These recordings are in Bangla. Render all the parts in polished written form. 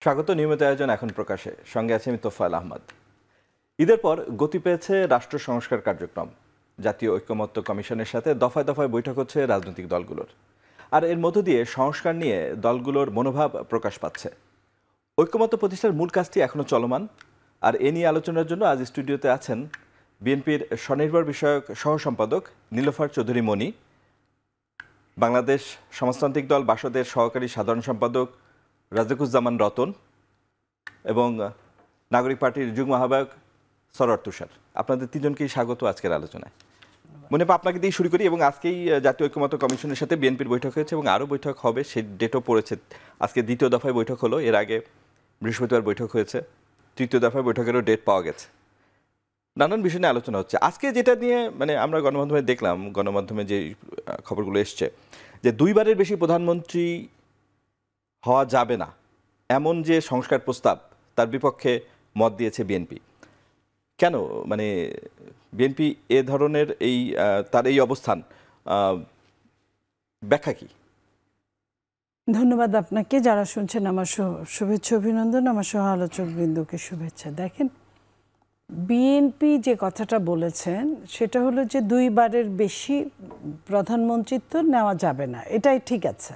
স্বাগত নিয়মিত আয়োজন এখন প্রকাশে, সঙ্গে আছে আমি তোফায়েল আহমদ। ঈদের পর গতি পেয়েছে রাষ্ট্র সংস্কার কার্যক্রম। জাতীয় ঐক্যমত্য কমিশনের সাথে দফায় দফায় বৈঠক হচ্ছে রাজনৈতিক দলগুলোর, আর এর মধ্য দিয়ে সংস্কার নিয়ে দলগুলোর মনোভাব প্রকাশ পাচ্ছে। ঐক্যমত্য প্রতিষ্ঠার মূল কাজটি এখনও চলমান, আর এ নিয়ে আলোচনার জন্য আজ স্টুডিওতে আছেন বিএনপির স্বনির্ভর বিষয়ক সহ সম্পাদক নীলোফার চৌধুরী মনি, বাংলাদেশ সমাজতান্ত্রিক দল বাসদের সহকারী সাধারণ সম্পাদক রাজিকুজ্জামান রতন এবং নাগরিক পার্টির যুগ্ম আহ্বায়ক সরোয়ার তুষার। আপনাদের তিনজনকেই স্বাগত আজকের আলোচনায়। মনে হয় আপনাকে দিয়ে শুরু করি। এবং আজকেই জাতীয় ঐক্যমত্য কমিশনের সাথে বিএনপির বৈঠক হয়েছে এবং আরও বৈঠক হবে, সেই ডেটও পড়েছে। আজকে দ্বিতীয় দফায় বৈঠক হলো, এর আগে বৃহস্পতিবার বৈঠক হয়েছে, তৃতীয় দফায় বৈঠকেরও ডেট পাওয়া গেছে। নানান বিষয় নিয়ে আলোচনা হচ্ছে। আজকে যেটা নিয়ে আমরা গণমাধ্যমে দেখলাম, গণমাধ্যমে যে খবরগুলো এসছে, যে দুইবারের বেশি প্রধানমন্ত্রী হওয়া যাবে না এমন যে সংস্কার প্রস্তাব, তার বিপক্ষে মত দিয়েছে বিএনপি। কেন বিএনপি এ ধরনের তার এই অবস্থান ব্যাখ্যা কি? ধন্যবাদ আপনাকে। যারা শুনছেন আমার শুভেচ্ছা অভিনন্দন, আমার সহ আলোচক বৃন্দকে শুভেচ্ছা। দেখেন, বিএনপি যে কথাটা বলেছেন সেটা হলো যে দুইবারের বেশি প্রধানমন্ত্রিত্ব নেওয়া যাবে না, এটাই ঠিক আছে।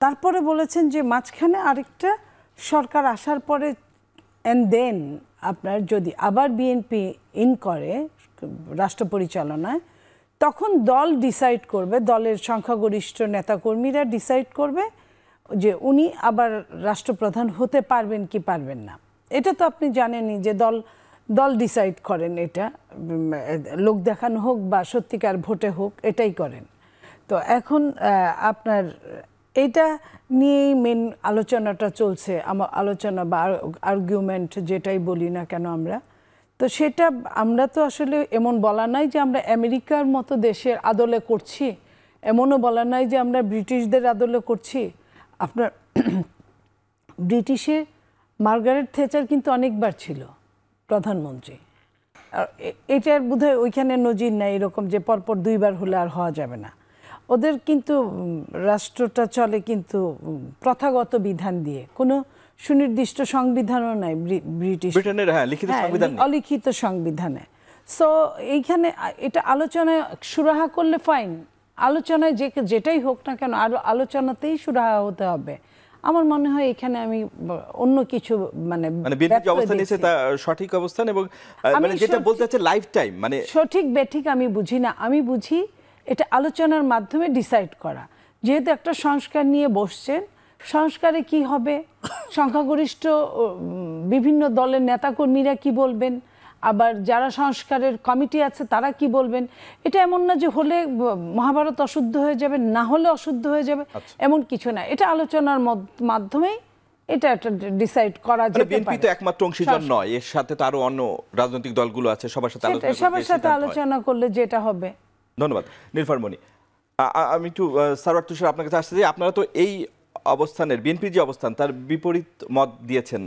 তারপরে বলেছেন যে মাঝখানে আরেকটা সরকার আসার পরে অ্যান্ড দেন আপনার যদি আবার বিএনপি ইন করে রাষ্ট্র পরিচালনায়, তখন দল ডিসাইড করবে, দলের সংখ্যাগরিষ্ঠ নেতাকর্মীরা ডিসাইড করবে যে উনি আবার রাষ্ট্রপ্রধান হতে পারবেন কি পারবেন না। এটা তো আপনি জানেনই যে দল ডিসাইড করেন, এটা লোক দেখানো হোক বা সত্যিকার ভোটে হোক, এটাই করেন। তো এখন আপনার এটা নিয়েই মেন আলোচনাটা চলছে, আমার আলোচনা বা আর্গুমেন্ট যেটাই বলি না কেন আমরা। তো সেটা আমরা তো আসলে এমন বলা নাই যে আমরা আমেরিকার মতো দেশের আদলে করছি, এমনও বলা নাই যে আমরা ব্রিটিশদের আদলে করছি। আপনার ব্রিটিশে মার্গারেট থেচার কিন্তু অনেকবার ছিল প্রধানমন্ত্রী, আর এটার বোধহয় ওইখানে নজির নাই এরকম যে পরপর দুইবার হলে আর হওয়া যাবে না। ওদের কিন্তু রাষ্ট্রটা চলে কিন্তু প্রথাগত বিধান দিয়ে, কোনো সুনির্দিষ্ট সংবিধানও নাই ব্রিটিশের, অলিখিত সংবিধানে। সো এইখানে এটা আলোচনায় সুরাহা করলে ফাইন, আলোচনায় যেটাই হোক না কেন আরো আলোচনাতেই সুরাহা হতে হবে। আমার মনে হয় এখানে আমি অন্য কিছু বিএনপি অবস্থান নিয়েছে তা সঠিক অবস্থান, এবং যেটা বলতে চাচ্ছে লাইফ টাইম সঠিক বেঠিক আমি বুঝি না, আমি বুঝি এটা আলোচনার মাধ্যমে ডিসাইড করা। যেহেতু একটা সংস্কার নিয়ে বসছেন, সংস্কারে কি হবে, সংখ্যাগরিষ্ঠ বিভিন্ন দলের নেতাকর্মীরা কি বলবেন, আবার যারা সংস্কারের কমিটি আছে তারা কি বলবেন। এটা এমন না যে হলে মহাভারত অশুদ্ধ হয়ে যাবে, না হলে অশুদ্ধ হয়ে যাবে, এমন কিছু না। এটা আলোচনার মাধ্যমেই এটা একটা ডিসাইড করা যেতে পারে। বিএনপি তো একমাত্র অংশীদার নয়, এর সাথে তো আরো অন্য রাজনৈতিক দলগুলো আছে, সবার সাথে আলোচনা করলে যেটা হবে। ধন্যবাদ নীলফার মনি। আমি একটু সরোয়ার তুষার আপনার কাছে আসতে চাই। আপনারা তো এই অবস্থানের, বিএনপির যে অবস্থান তার বিপরীত মত দিয়েছেন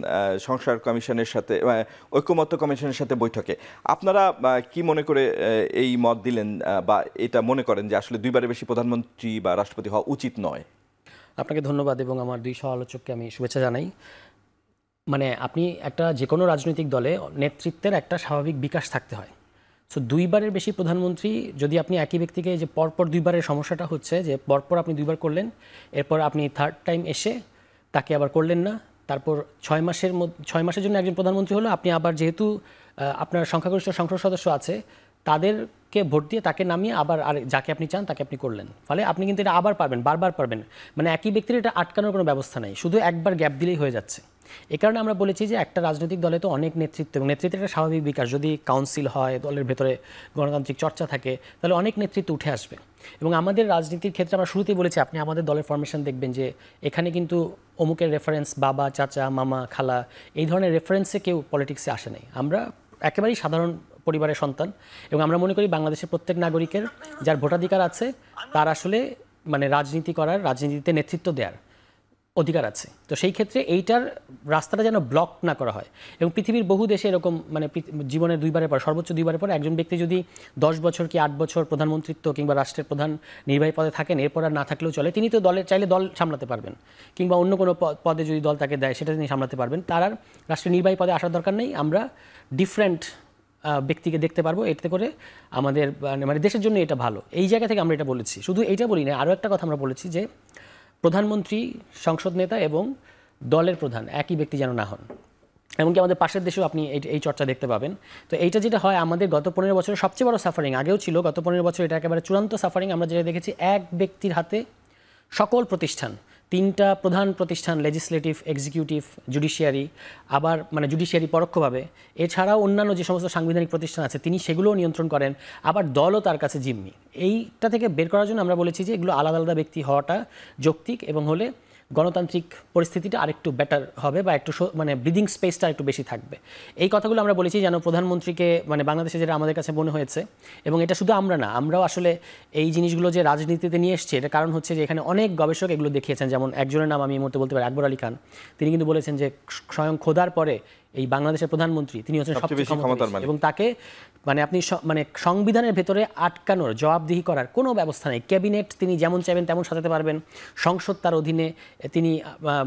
সংস্কার কমিশনের সাথে, ঐক্যমত্য কমিশনের সাথে বৈঠকে। আপনারা কি মনে করে এই মত দিলেন, বা এটা মনে করেন যে আসলে দুইবারের বেশি প্রধানমন্ত্রী বা রাষ্ট্রপতি হওয়া উচিত নয়? আপনাকে ধন্যবাদ এবং আমার দুই সহ আলোচককে আমি শুভেচ্ছা জানাই। আপনি একটা যে কোনো রাজনৈতিক দলে নেতৃত্বের একটা স্বাভাবিক বিকাশ থাকতে হয়। সো দুইবারের বেশি প্রধানমন্ত্রী যদি আপনি একই ব্যক্তিকে, যে পরপর দুইবারের সমস্যাটা হচ্ছে যে পরপর আপনি দুইবার করলেন, এরপর আপনি থার্ড টাইম এসে তাকে আবার করলেন না, তারপর 6 মাসের জন্য একজন প্রধানমন্ত্রী হলো, আপনি আবার যেহেতু আপনার সংখ্যাগরিষ্ঠ সংসদ সদস্য আছে তাদেরকে ভোট দিয়ে তাকে নামিয়ে আবার যাকে আপনি চান তাকে আপনি করলেন। ফলে আপনি কিন্তু এটা আবার পারবেন, বারবার পারবেন, একই ব্যক্তির এটা আটকানোর কোনো ব্যবস্থা নেই, শুধু একবার গ্যাপ দিলেই হয়ে যাচ্ছে। এই কারণে আমরা বলেছি যে একটা রাজনৈতিক দলে তো অনেক নেতৃত্ব, এবং নেতৃত্বের একটা স্বাভাবিক বিকাশ, যদি কাউন্সিল হয়, দলের ভেতরে গণতান্ত্রিক চর্চা থাকে, তাহলে অনেক নেতৃত্ব উঠে আসবে। এবং আমাদের রাজনীতির ক্ষেত্রে আমরা শুরুতেই বলেছি, আপনি আমাদের দলের ফরমেশন দেখবেন যে এখানে কিন্তু অমুকের রেফারেন্স, বাবা, চাচা, মামা, খালা, এই ধরনের রেফারেন্সে কেউ পলিটিক্সে আসে নাই। আমরা একেবারেই সাধারণ পরিবারের সন্তান, এবং আমরা মনে করি বাংলাদেশের প্রত্যেক নাগরিকের যার ভোটাধিকার আছে তার আসলে রাজনীতি করার, রাজনীতিতে নেতৃত্ব দেওয়ার অধিকার আছে। তো সেই ক্ষেত্রে এইটার রাস্তাটা যেন ব্লক না করা হয়। এবং পৃথিবীর বহু দেশে এরকম মানে জীবনের দুইবারের পর, সর্বোচ্চ দুইবারের পর একজন ব্যক্তি যদি 10 বছর কি 8 বছর প্রধানমন্ত্রিত্ব কিংবা রাষ্ট্রের প্রধান নির্বাহী পদে থাকেন, এরপর আর না থাকলেও চলে, তিনি তো দলের চাইলে দল সামলাতে পারবেন, কিংবা অন্য কোনো পদে যদি দল তাকে দেয় সেটা তিনি সামলাতে পারবেন। তার আর রাষ্ট্রের নির্বাহী পদে আসার দরকার নেই। আমরা ডিফারেন্ট ব্যক্তিকে দেখতে পারবো, এতে করে আমাদের মানে দেশের জন্য এটা ভালো। এই জায়গা থেকে আমরা এটা বলেছি। শুধু এইটা বলি না, আরও একটা কথা আমরা বলেছি যে প্রধানমন্ত্রী, সংসদ নেতা এবং দলের প্রধান একই ব্যক্তি যেন না হন। এমনকি আমাদের পাশের দেশেও আপনি এই চর্চা দেখতে পাবেন। তো এইটা যেটা হয়, আমাদের গত 15 বছরের সবচেয়ে বড় সাফারিং আগেও ছিল, গত 15 বছর এটা একেবারে চূড়ান্ত সাফারিং। আমরা যেটা দেখেছি, এক ব্যক্তির হাতে সকল প্রতিষ্ঠান, 3টা প্রধান প্রতিষ্ঠান, লেজিসলেটিভ, এক্সিকিউটিভ, জুডিশিয়ারি, আবার মানে জুডিশিয়ারি পরোক্ষভাবে, এছাড়াও অন্যান্য যে সমস্ত সাংবিধানিক প্রতিষ্ঠান আছে তিনি সেগুলোও নিয়ন্ত্রণ করেন, আবার দলও তার কাছে জিম্মি। এইটা থেকে বের করার জন্য আমরা বলেছি যে এগুলো আলাদা আলাদা ব্যক্তি হওয়াটা যৌক্তিক, এবং হলে গণতান্ত্রিক পরিস্থিতিটা আরেকটু বেটার হবে, বা একটু মানে ব্রিদিং স্পেসটা একটু বেশি থাকবে। এই কথাগুলো আমরা বলেছি যেন প্রধানমন্ত্রীকে মানে বাংলাদেশে যেটা আমাদের কাছে মনে হয়েছে, এবং এটা শুধু আমরা না, আমরাও আসলে এই জিনিসগুলো যে রাজনীতিতে নিয়ে এসছে, এটা কারণ হচ্ছে যে এখানে অনেক গবেষক এগুলো দেখিয়েছেন। যেমন একজনের নাম আমি এই মুহূর্তে বলতে পারি, আকবর আলী খান। তিনি কিন্তু বলেছেন যে স্বয়ং খোদার পরে এই বাংলাদেশের প্রধানমন্ত্রী তিনি হচ্ছেন সবচেয়ে ক্ষমতার মালিক, এবং তাকে মানে আপনি মানে সংবিধানের ভেতরে আটকানোর, জবাবদিহি করার কোনো ব্যবস্থা নেই। ক্যাবিনেট তিনি যেমন চাইবেন তেমন সাজাতে পারবেন, সংসদ তার অধীনে, তিনি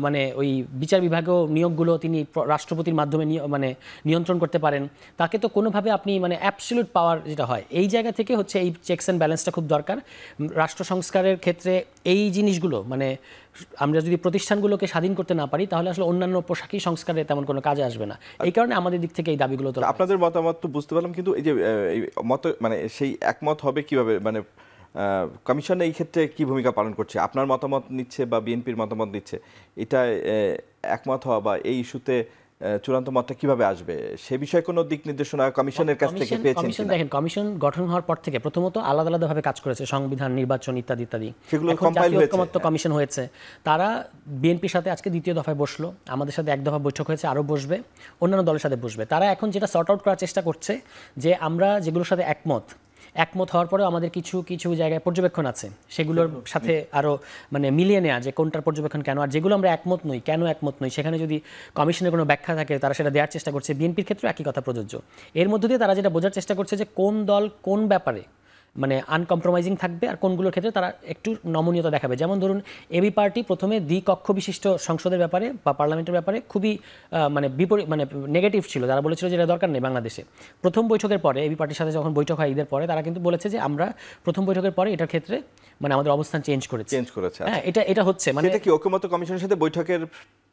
মানে ওই বিচার বিভাগীয় নিয়োগগুলো তিনি রাষ্ট্রপতির মাধ্যমে মানে নিয়ন্ত্রণ করতে পারেন। তাকে তো কোনোভাবে আপনি মানে অ্যাবসলিউট পাওয়ার যেটা হয়, এই জায়গা থেকে হচ্ছে এই চেকস অ্যান্ড ব্যালেন্সটা খুব দরকার রাষ্ট্র সংস্কারের ক্ষেত্রে। এই জিনিসগুলো মানে আমরা যদি প্রতিষ্ঠানগুলোকে স্বাধীন করতে না পারি, তাহলে আসলে অন্যান্য পোশাকি সংস্কারে তেমন কোনো কাজে আসবে না। এই কারণে আমাদের দিক থেকে এই দাবিগুলো তো আপনাদের মতামত তো বুঝতে পারলাম, কিন্তু এই যে মত মানে সেই একমত হবে কিভাবে, মানে কমিশন এই ক্ষেত্রে কি ভূমিকা পালন করছে? আপনার মতামত নিচ্ছে বা বিএনপির মতামত নিচ্ছে, এটা একমত হওয়া বা এই ইস্যুতে চূড়ান্ত মতটা কিভাবে আসবে, সে বিষয়ে কোনো দিক নির্দেশনা কমিশনের কাছ থেকে পেয়েছেন? কমিশন দেখেন, কমিশন গঠন হওয়ার পর থেকে প্রথমত আলাদা আলাদাভাবে কাজ করেছে, সংবিধান, নির্বাচন ইত্যাদি ইত্যাদি। সেগুলো এখন কম্পাইল জাতীয় হয়েছে। ঐকমত্য কমিশন হয়েছে, তারা বিএনপির সাথে আজকে 2য় দফায় বসলো, আমাদের সাথে 1 দফা বৈঠক হয়েছে, আরও বসবে, অন্যান্য দলের সাথে বসবে। তারা এখন যেটা সর্ট আউট করার চেষ্টা করছে যে আমরা যেগুলোর সাথে একমত হওয়ার পরেও আমাদের কিছু কিছু জায়গায় পর্যবেক্ষণ আছে, সেগুলোর সাথে আরও মানে মিলিয়ে নেওয়া যে কোনটার পর্যবেক্ষণ কেন, আর যেগুলো আমরা একমত নই কেন একমত নই, সেখানে যদি কমিশনের কোনো ব্যাখ্যা থাকে তারা সেটা দেওয়ার চেষ্টা করছে। বিএনপির ক্ষেত্রে একই কথা প্রযোজ্য। এর মধ্য দিয়ে তারা যেটা বোঝার চেষ্টা করছে যে কোন দল কোন ব্যাপারে মানে আনকম্প্রোমাইজিং থাকবে, আর কোনগুলোর ক্ষেত্রে তারা একটু নমনীয়তা দেখাবে। যেমন ধরুন, এবি পার্টি প্রথমে দ্বিকক্ষ বিশিষ্ট সংসদের ব্যাপারে বা পার্লামেন্টের ব্যাপারে খুবই মানে বিপরীত মানে নেগেটিভ ছিল, তারা বলেছিল যে এটা দরকার নেই বাংলাদেশে। প্রথম বৈঠকের পরে এবি পার্টির সাথে যখন বৈঠক হয় ঈদের পরে, তারা কিন্তু বলেছে যে আমরা প্রথম বৈঠকের পরে এটার ক্ষেত্রে মানে আমাদের অবস্থান চেঞ্জ করেছে। হ্যাঁ, এটা হচ্ছে মানে এটা কি ঐকমত্য কমিশনের সাথে বৈঠকের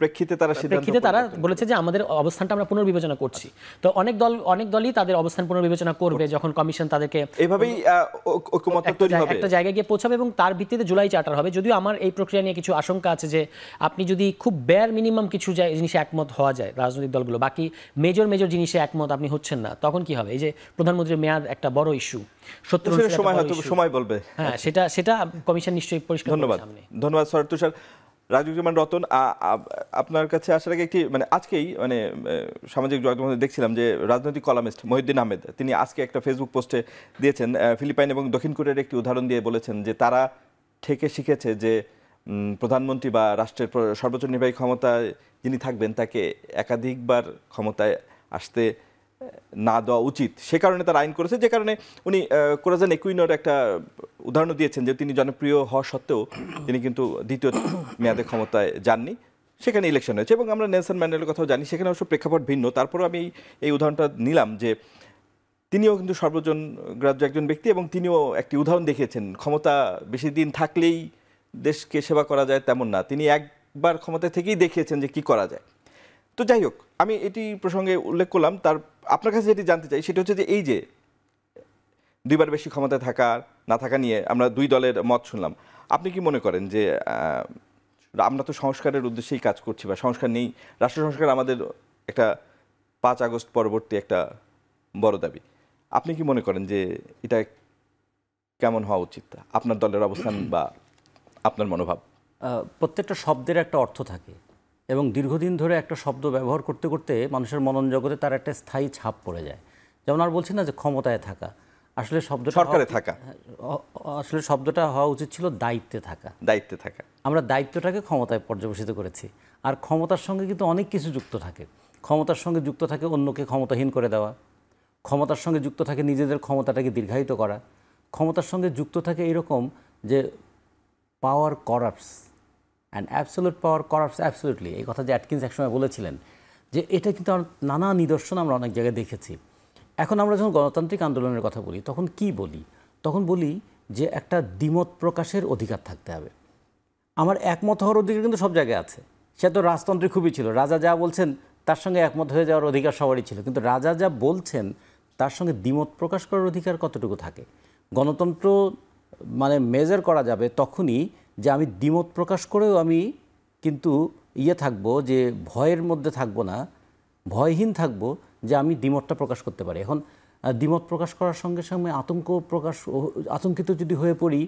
প্রেক্ষিতে তারা বলেছে যে আমাদের অবস্থানটা আমরা পুনর্বিবেচনা করছি। তো অনেক দলই তাদের অবস্থান পুনর্বিবেচনা করবে যখন কমিশন তাদেরকে এইভাবেই ঐকমত্য তৈরি হবে, একটা জায়গায় গিয়ে পৌঁছাবে, এবং তার ভিত্তিতে জুলাই চার্টার হবে। যদিও আমার এই প্রক্রিয়া নিয়ে কিছু আশঙ্কা আছে যে আপনি যদি খুব বেয়ার মিনিমাম কিছু জিনিসে একমত হওয়া যায় রাজনৈতিক দলগুলো, বাকি মেজর জিনিসে একমত আপনি হচ্ছেন না, তখন কি হবে? এই যে প্রধানমন্ত্রীর মেয়াদ একটা বড় ইস্যু, 70 সময় বলবে। হ্যাঁ, সেটা কমিশন নিশ্চয়ই পরিষ্কার করবে সামনে। ধন্যবাদ শরৎ তুষার। রাজুজ্জামান রতন, আপনার কাছে আসার আগে একটি মানে আজকেই মানে সামাজিক যোগাযোগ দেখছিলাম যে রাজনৈতিক কলামিস্ট মহিউদ্দিন আহমেদ তিনি আজকে একটা ফেসবুক পোস্টে দিয়েছেন, ফিলিপাইন এবং দক্ষিণ কোরিয়ার একটি উদাহরণ দিয়ে বলেছেন যে তারা থেকে শিখেছে যে প্রধানমন্ত্রী বা রাষ্ট্রের সর্বোচ্চ নির্বাহী ক্ষমতায় যিনি থাকবেন তাকে একাধিকবার ক্ষমতায় আসতে না দেওয়া উচিত, সে কারণে তারা আইন করেছে। যে কারণে উনি কোরাজান একুইনোর একটা উদাহরণ দিয়েছেন যে তিনি জনপ্রিয় হওয়া সত্ত্বেও তিনি কিন্তু দ্বিতীয় মেয়াদে ক্ষমতায় যাননি, সেখানে ইলেকশন হয়েছে। এবং আমরা নেলসন ম্যান্ডেলার কথাও জানি, সেখানে অবশ্য প্রেক্ষাপট ভিন্ন। তারপরেও আমি এই উদাহরণটা নিলাম যে তিনিও কিন্তু সর্বজন গ্রাহ্য একজন ব্যক্তি, এবং তিনিও একটি উদাহরণ দেখিয়েছেন ক্ষমতা বেশি দিন থাকলেই দেশকে সেবা করা যায় তেমন না, তিনি একবার ক্ষমতা থেকেই দেখিয়েছেন যে কি করা যায়। তো যাই হোক, আমি এটি প্রসঙ্গে উল্লেখ করলাম। আপনার কাছে যেটি জানতে চাই সেটা হচ্ছে যে এই যে 2বার বেশি ক্ষমতায় থাকা না থাকা নিয়ে আমরা 2 দলের মত শুনলাম, আপনি কি মনে করেন যে আমরা তো সংস্কারের উদ্দেশ্যেই কাজ করছি বা সংস্কার নেই, রাষ্ট্র সংস্কার আমাদের একটা 5 আগস্ট পরবর্তী একটা বড় দাবি, আপনি কি মনে করেন যে এটা কেমন হওয়া উচিত, আপনার দলের অবস্থান বা আপনার মনোভাব? প্রত্যেকটা শব্দের একটা অর্থ থাকে, এবং দীর্ঘদিন ধরে একটা শব্দ ব্যবহার করতে করতে মানুষের মনন জগতে তার একটা স্থায়ী ছাপ পড়ে যায়। যেমন আর বলছি না যে ক্ষমতায় থাকা, আসলে শব্দটা সরকারে থাকা, আসলে শব্দটা হওয়া উচিত ছিল দায়িত্বে থাকা। দায়িত্বে থাকা। আমরা দায়িত্বটাকে ক্ষমতায় পর্যবেসিত করেছি। আর ক্ষমতার সঙ্গে কিন্তু অনেক কিছু যুক্ত থাকে। ক্ষমতার সঙ্গে যুক্ত থাকে অন্যকে ক্ষমতাহীন করে দেওয়া, ক্ষমতার সঙ্গে যুক্ত থাকে নিজেদের ক্ষমতাটাকে দীর্ঘায়িত করা, ক্ষমতার সঙ্গে যুক্ত থাকে এরকম যে power corrupts and absolute power corrupts absolutely, এই কথা যে অ্যাটকিন্স একসময় বলেছিলেন, যে এটা কিন্তু নানা নিদর্শন আমরা অনেক জায়গায় দেখেছি। এখন আমরা যখন গণতান্ত্রিক আন্দোলনের কথা বলি তখন কি বলি? তখন বলি যে একটা দ্বিমত প্রকাশের অধিকার থাকতে হবে। আমার একমত হওয়ার অধিকার কিন্তু সব জায়গায় আছে। সে তো রাজতন্ত্রে খুবই ছিল, রাজা যা বলছেন তার সঙ্গে একমত হয়ে যাওয়ার অধিকার সবারই ছিল, কিন্তু রাজা যা বলছেন তার সঙ্গে দ্বিমত প্রকাশ করার অধিকার কতটুকু থাকে? গণতন্ত্র মানে মেজার করা যাবে তখনই যে আমি দ্বিমত প্রকাশ করেও আমি কিন্তু থাকবো, যে ভয়ের মধ্যে থাকবো না, ভয়হীন থাকবো যে আমি দ্বিমতটা প্রকাশ করতে পারি। এখন দ্বিমত প্রকাশ করার সঙ্গে সঙ্গে আতঙ্কিত যদি হয়ে পড়ি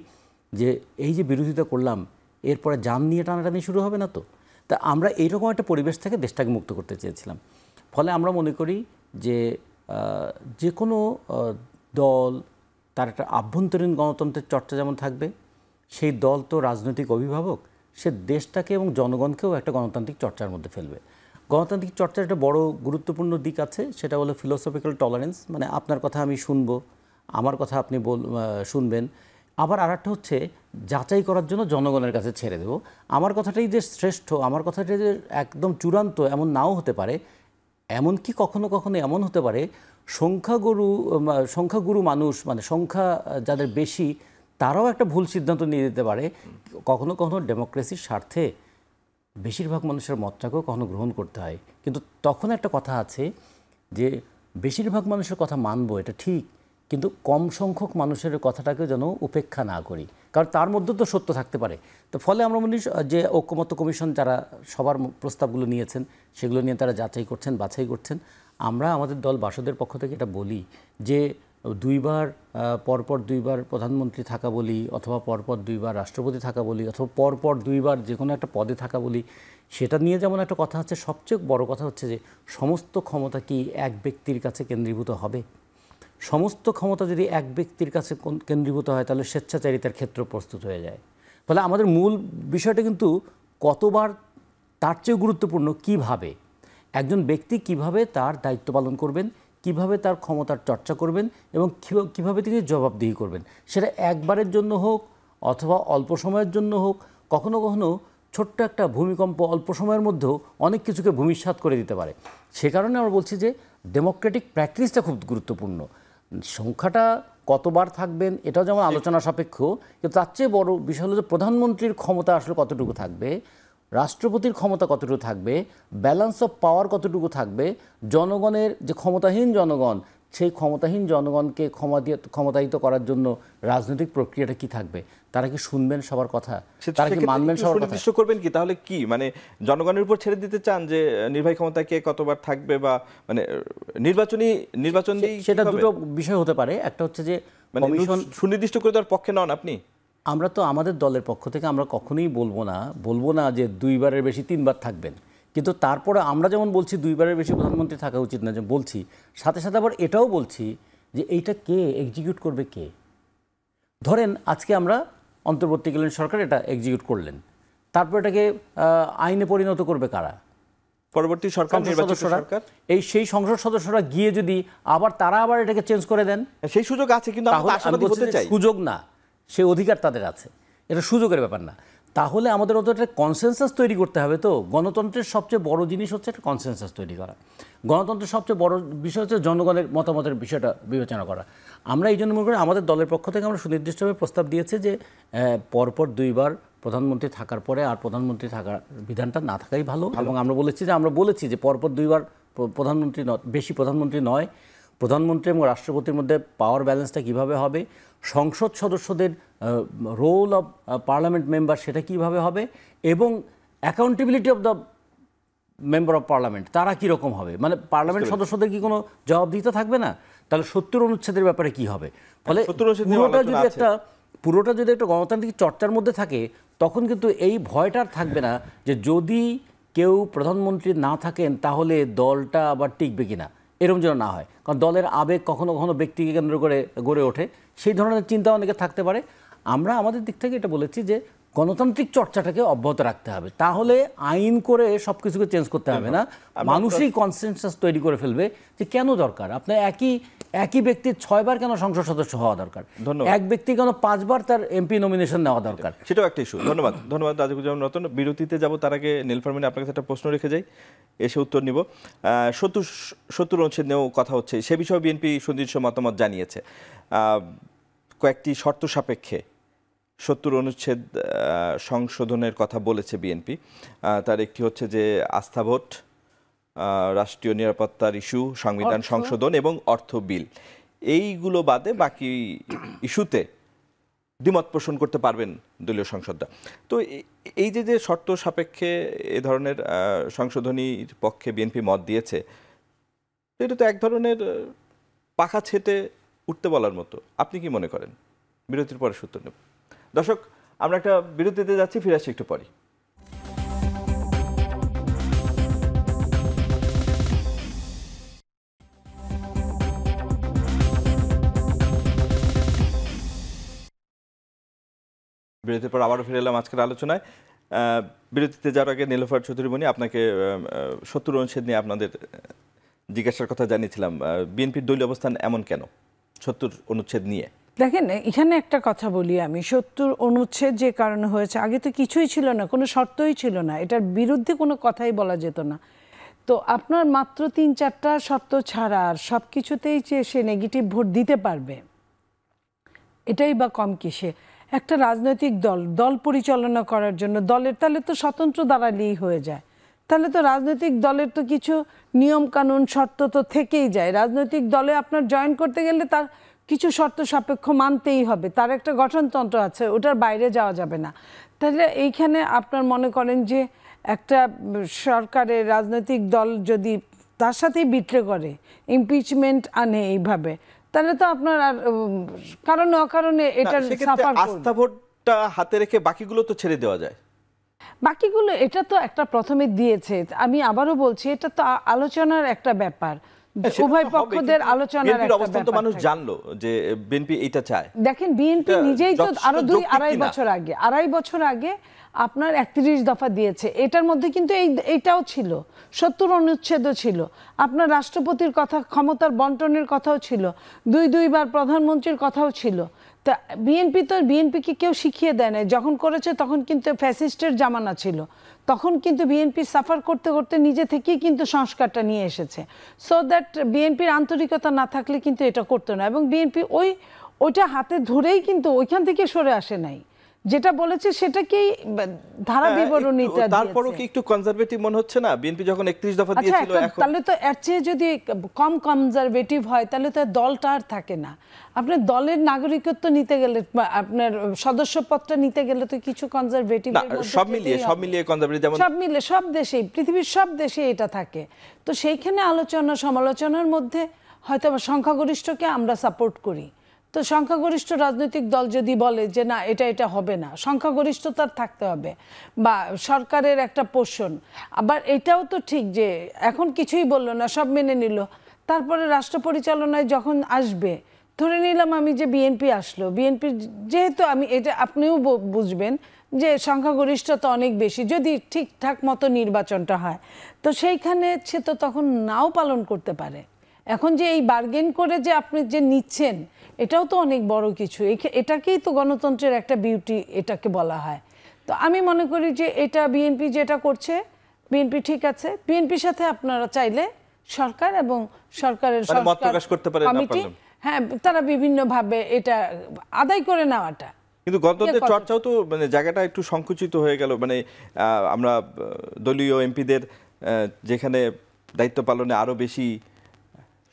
যে এই যে বিরোধিতা করলাম এরপরে জান নিয়ে টানাটানি শুরু হবে না তো? তা আমরা এইরকম একটা পরিবেশ থেকে দেশটাকে মুক্ত করতে চেয়েছিলাম। ফলে আমরা মনে করি যে যে কোনো দল তার একটা আভ্যন্তরীণ গণতন্ত্রের চর্চা যেমন থাকবে, সেই দল তো রাজনৈতিক অভিভাবক, সে দেশটাকে এবং জনগণকেও একটা গণতান্ত্রিক চর্চার মধ্যে ফেলবে। গণতান্ত্রিক চর্চার একটা বড় গুরুত্বপূর্ণ দিক আছে, সেটা হলো ফিলোসফিক্যাল টলারেন্স, মানে আপনার কথা আমি শুনবো, আমার কথা আপনি শুনবেন। আবার আরেকটা হচ্ছে যাচাই করার জন্য জনগণের কাছে ছেড়ে দেব। আমার কথাটাই যে শ্রেষ্ঠ, আমার কথাটাই যে একদম চূড়ান্ত এমন নাও হতে পারে। এমনকি কখনো কখনো এমন হতে পারে সংখ্যাগুরু মানুষ, মানে সংখ্যা যাদের বেশি, তারাও একটা ভুল সিদ্ধান্ত নিয়ে দিতে পারে। কখনো কখনো ডেমোক্রেসির স্বার্থে বেশিরভাগ মানুষের মতটাকেও কখনো গ্রহণ করতে হয়। কিন্তু তখন একটা কথা আছে যে বেশিরভাগ মানুষের কথা মানবো, এটা ঠিক, কিন্তু কম সংখ্যক মানুষের কথাটাকে যেন উপেক্ষা না করি, কারণ তার মধ্যে তো সত্য থাকতে পারে। তো ফলে আমরা মনে যে ঐকমত্য কমিশন যারা সবার প্রস্তাবগুলো নিয়েছেন সেগুলো নিয়ে তারা যাচাই করছেন, বাছাই করছেন। আমরা আমাদের দল বাসদের পক্ষ থেকে এটা বলি যে পরপর দুইবার প্রধানমন্ত্রী থাকা বলি, অথবা পরপর দুইবার রাষ্ট্রপতি থাকা বলি, অথবা পরপর দুইবার যে কোনো একটা পদে থাকা বলি, সেটা নিয়ে যেমন একটা কথা হচ্ছে, সবচেয়ে বড় কথা হচ্ছে যে সমস্ত ক্ষমতা কি এক ব্যক্তির কাছে কেন্দ্রীভূত হবে? সমস্ত ক্ষমতা যদি এক ব্যক্তির কাছে কেন্দ্রীভূত হয় তাহলে স্বেচ্ছাচারিতার ক্ষেত্র প্রস্তুত হয়ে যায়। ফলে আমাদের মূল বিষয়টা কিন্তু কতবার তার চেয়েও গুরুত্বপূর্ণ কিভাবে একজন ব্যক্তি কিভাবে তার দায়িত্ব পালন করবেন, কিভাবে তার ক্ষমতার চর্চা করবেন এবং কিভাবে তিনি জবাবদিহি করবেন। সেটা একবারের জন্য হোক অথবা অল্প সময়ের জন্য হোক, কখনো কখনো ছোট্ট একটা ভূমিকম্প অল্প সময়ের মধ্যেও অনেক কিছুকে ভূমিসাৎ করে দিতে পারে। সে কারণে আমরা বলছি যে ডেমোক্রেটিক প্র্যাকটিসটা খুব গুরুত্বপূর্ণ। সংখ্যাটা কতবার থাকবেন এটাও যেমন আলোচনা সাপেক্ষ, কিন্তু তার চেয়ে বড় বিষয় হলো যে প্রধানমন্ত্রীর ক্ষমতা আসলে কতটুকু থাকবে, রাষ্ট্রপতির ক্ষমতা কতটুকু থাকবে, ব্যালেন্স অফ পাওয়ার কতটুকু থাকবে, জনগণের যে ক্ষমতাহীন জনগণ, সেই ক্ষমতাহীন জনগণকে ক্ষমতায়িত করার জন্য রাজনৈতিক প্রক্রিয়াটা কি থাকবে, তারা কি শুনবেন সবার কথা, তারা কি মানবেন সবার কথা, নির্দিষ্ট করবেন কি? তাহলে কি মানে জনগণের উপর ছেড়ে দিতে চান যে নির্বাহী ক্ষমতা কে কতবার থাকবে, বা মানে নির্বাচন সেটা দুটো বিষয় হতে পারে। একটা হচ্ছে যে কমিশন সুনির্দিষ্ট করে দেওয়ার পক্ষে নন আপনি? আমরা তো আমাদের দলের পক্ষ থেকে আমরা কখনোই বলবো না যে দুইবারের বেশি তিনবার থাকবেন, কিন্তু তারপরে আমরা যেমন বলছি দুইবারের বেশি প্রধানমন্ত্রী থাকা উচিত না, যে বলছি সাথে সাথে আবার এটাও বলছি যে এইটা কে এক্সিকিউট করবে কে। ধরেন আজকে আমরা অন্তর্বর্তীকালীন সরকার এটা এক্সিকিউট করলেন, তারপর এটাকে আইনে পরিণত করবে কারা? পরবর্তী সরকার, নির্বাচিত সরকার। সেই সংসদ সদস্যরা গিয়ে যদি তারা আবার এটাকে চেঞ্জ করে দেন, সেই সুযোগ আছে, কিন্তু আমরা আশাবাদী হতে চাই। সুযোগ না, সে অধিকার তাদের আছে, এটা সুযোগের ব্যাপার না। তাহলে আমাদের একটা কনসেনসাস তৈরি করতে হবে। তো গণতন্ত্রের সবচেয়ে বড় জিনিস হচ্ছে একটা কনসেনসাস তৈরি করা। গণতন্ত্রের সবচেয়ে বড় বিষয় হচ্ছে জনগণের মতামতের বিষয়টা বিবেচনা করা। আমরা এই জন্য মনে করি আমাদের দলের পক্ষ থেকে আমরা সুনির্দিষ্টভাবে প্রস্তাব দিয়েছি যে পরপর দুইবার প্রধানমন্ত্রী থাকার পরে আর প্রধানমন্ত্রী থাকার বিধানটা না থাকাই ভালো। এবং আমরা বলেছি যে পরপর দুইবার প্রধানমন্ত্রী বেশি প্রধানমন্ত্রী নয়, প্রধানমন্ত্রী এবং রাষ্ট্রপতির মধ্যে পাওয়ার ব্যালেন্সটা কিভাবে হবে, সংসদ সদস্যদের রোল অফ পার্লামেন্ট মেম্বার সেটা কিভাবে হবে, এবং accountability of the member of parliament তারা কীরকম হবে, মানে পার্লামেন্ট সদস্যদের কি কোনো জবাবদিহিতা থাকবে না? তাহলে 70 অনুচ্ছেদের ব্যাপারে কি হবে? ফলে পুরোটা যদি একটা গণতান্ত্রিক চর্চার মধ্যে থাকে তখন কিন্তু এই ভয়টা আর থাকবে না যে যদি কেউ প্রধানমন্ত্রী না থাকেন তাহলে দলটা আবার টিকবে কিনা। এরকম যেন না হয়, কারণ দলের আবেগ কখনো কখনো ব্যক্তিকে কেন্দ্র করে গড়ে ওঠে, সেই ধরনের চিন্তা অনেকে থাকতে পারে। আমরা আমাদের দিক থেকে এটা বলেছি যে গণতান্ত্রিক চর্চাটাকে অব্যাহত রাখতে হবে, তাহলে আইন করে সব কিছুকে চেঞ্জ করতে হবে না, মানুষই কনসেনসাস তৈরি করে ফেলবে যে কেন দরকার আপনার একই ব্যক্তির 6 বার কেন সংসদ সদস্য হওয়া দরকার, এক ব্যক্তি কেন 5 বার তার এমপি নমিনেশন নেওয়া দরকার, সেটাও একটা ইস্যু। ধন্যবাদ রাজিকুজ্জামান রতন। বিরতিতে যাব, তার আগে নীলফার আপনার কাছে একটা প্রশ্ন রেখে যাই, এসে উত্তর নিব। 70 অনুচ্ছেদ নিয়েও কথা হচ্ছে, সে বিষয়ে বিএনপি সুনির্দিষ্ট মতামত জানিয়েছে। কয়েকটি শর্ত সাপেক্ষে 70 অনুচ্ছেদ সংশোধনের কথা বলেছে বিএনপি। তার একটি হচ্ছে যে আস্থা ভোট, রাষ্ট্রীয় নিরাপত্তার ইস্যু, সংবিধান সংশোধন এবং অর্থ বিল, এইগুলো বাদে বাকি ইস্যুতে দ্বিমত পোষণ করতে পারবেন দলীয় সংসদরা। তো এই যে শর্ত সাপেক্ষে এ ধরনের সংশোধনীর পক্ষে বিএনপি মত দিয়েছে, এটা তো এক ধরনের পাখা ছেটে উঠতে বলার মতো। আপনি কি মনে করেন? বিরতির পরে সূত্র নেব। দর্শক, আমরা একটা বিরতিতে যাচ্ছি, ফিরে আসছি একটু পরে। বিরতির পর আবারও ফিরে এলাম আজকের আলোচনায়। বিরতিতে যাওয়ার আগে নীলুফার চৌধুরীমণি, আপনাকে 70 অনুচ্ছেদ নিয়ে আপনাদের জিজ্ঞাসার কথা জানিয়েছিলাম। বিএনপির দলীয় অবস্থান এমন কেন 70 অনুচ্ছেদ নিয়ে? দেখেন, এখানে একটা কথা বলি আমি, 70 অনুচ্ছেদ যে কারণে হয়েছে, আগে তো কিছুই ছিল না, কোনো শর্তই ছিল না, এটার বিরুদ্ধে কোনো কথাই বলা যেত না। তো আপনার মাত্র 3-4টা শর্ত ছাড়া আর সব কিছুতেই যে সে নেগেটিভ ভোট দিতে পারবে, এটাই বা কম কিসে? একটা রাজনৈতিক দল পরিচালনা করার জন্য দলের, তাহলে তো স্বতন্ত্র দাঁড়ালেই হয়ে যায়, তাহলে তো রাজনৈতিক দলের তো কিছু নিয়ম কানুন শর্ত তো থেকেই যায়। রাজনৈতিক দলে আপনার জয়েন করতে গেলে তার কিছু শর্ত সাপেক্ষ মানতেই হবে, তার একটা গঠনতন্ত্র আছে, ওটার বাইরে যাওয়া যাবে না। তাহলে এইখানে আপনার মনে করেন যে একটা সরকারের রাজনৈতিক দল যদি তার সাথেই বিট্রে করে, ইমপিচমেন্ট আনে এইভাবে, তাহলে তো আপনার আর কারণে অকারণে এটার সাফার করবে। আস্থা ভোটটা হাতে রেখে বাকিগুলো তো ছেড়ে দেওয়া যায়। বাকিগুলো এটা তো একটা প্রথমে দিয়েছে, আমি আবারও বলছি, এটা তো আলোচনার একটা ব্যাপার, উভয় পক্ষদের আলোচনার একটা অবস্থান তো মানুষ জানলো যে বিএনপি এটা চায়। দেখেন, বিএনপি নিজেই তো আরো 2-2.5 বছর আগে আপনার 31 দফা দিয়েছে, এটার মধ্যে কিন্তু এইটাও ছিল, 70 অনুচ্ছেদও ছিল, আপনার রাষ্ট্রপতির কথা, ক্ষমতার বন্টনের কথাও ছিল, 2-2বার প্রধানমন্ত্রীর কথাও ছিল। তা বিএনপিকে কেউ শিখিয়ে দেয় না, যখন করেছে তখন কিন্তু ফ্যাসিস্টের জামানা ছিল, তখন কিন্তু বিএনপি সাফার করতে করতে নিজে থেকেই কিন্তু সংস্কারটা নিয়ে এসেছে। সো দ্যাট বিএনপির আন্তরিকতা না থাকলে কিন্তু এটা করতো না, এবং বিএনপি ওইটা হাতে ধরেই কিন্তু ওইখান থেকে সরে আসে নাই, যেটা বলেছে সেটাকেই ধারা বিবরণীটা দিয়েছে। তারপরও কি একটু কনজারভেটিভ মনে হচ্ছে না? বিএনপি যখন 31 দফা দিয়েছিল, এখন তাহলে তো এর চেয়ে যদি কম কনজারভেটিভ হয় তাহলে তো দলটা আর থাকে না। আপনার দলের নাগরিকত্ব নিতে গেলে, আপনার সদস্যপদটা নিতে গেলে তো কিছু কনজারভেটিভ, সব মিলিয়ে কনজারভেটিভ, যেমন সব মিলে সব দেশেই, পৃথিবীর সব দেশে এটা থাকে। তো সেইখানে আলোচনা সমালোচনার মধ্যে হয়তো সংখ্যাগরিষ্ঠকে আমরা সাপোর্ট করি, তো সংখ্যাগরিষ্ঠ রাজনৈতিক দল যদি বলে যে না এটা হবে না, সংখ্যাগরিষ্ঠতার থাকতে হবে, বা সরকারের একটা পোষণ। আবার এটাও তো ঠিক যে এখন কিছুই বললো না, সব মেনে নিল, তারপরে রাষ্ট্র পরিচালনায় যখন আসবে, ধরে নিলাম আমি যে বিএনপি আসলো, বিএনপির যেহেতু আমি এটা আপনিও বুঝবেন যে সংখ্যাগরিষ্ঠতা অনেক বেশি, যদি ঠিকঠাক মতো নির্বাচনটা হয়, তো সেইখানে সে তো তখন নাও পালন করতে পারে। এখন যে এই বার্গেন করে যে আপনি যে নিচ্ছেন, এটাও তো অনেক বড় কিছু, এটাকেই তো গণতন্ত্রের একটা বিউটি এটাকে বলা হয়। তো আমি মনে করি যে এটা বিএনপি যেটা করছে, বিএনপি ঠিক আছে, বিএনপির সাথে আপনারা চাইলে সরকার এবং সরকারের কমিটি, হ্যাঁ, তারা বিভিন্নভাবে এটা আদায় করে নেওয়াটা। কিন্তু গণতন্ত্রের চর্চাও তো মানে জায়গাটা একটু সংকুচিত হয়ে গেল। মানে আমরা দলীয় এমপিদের যেখানে দায়িত্ব পালনে আরো বেশি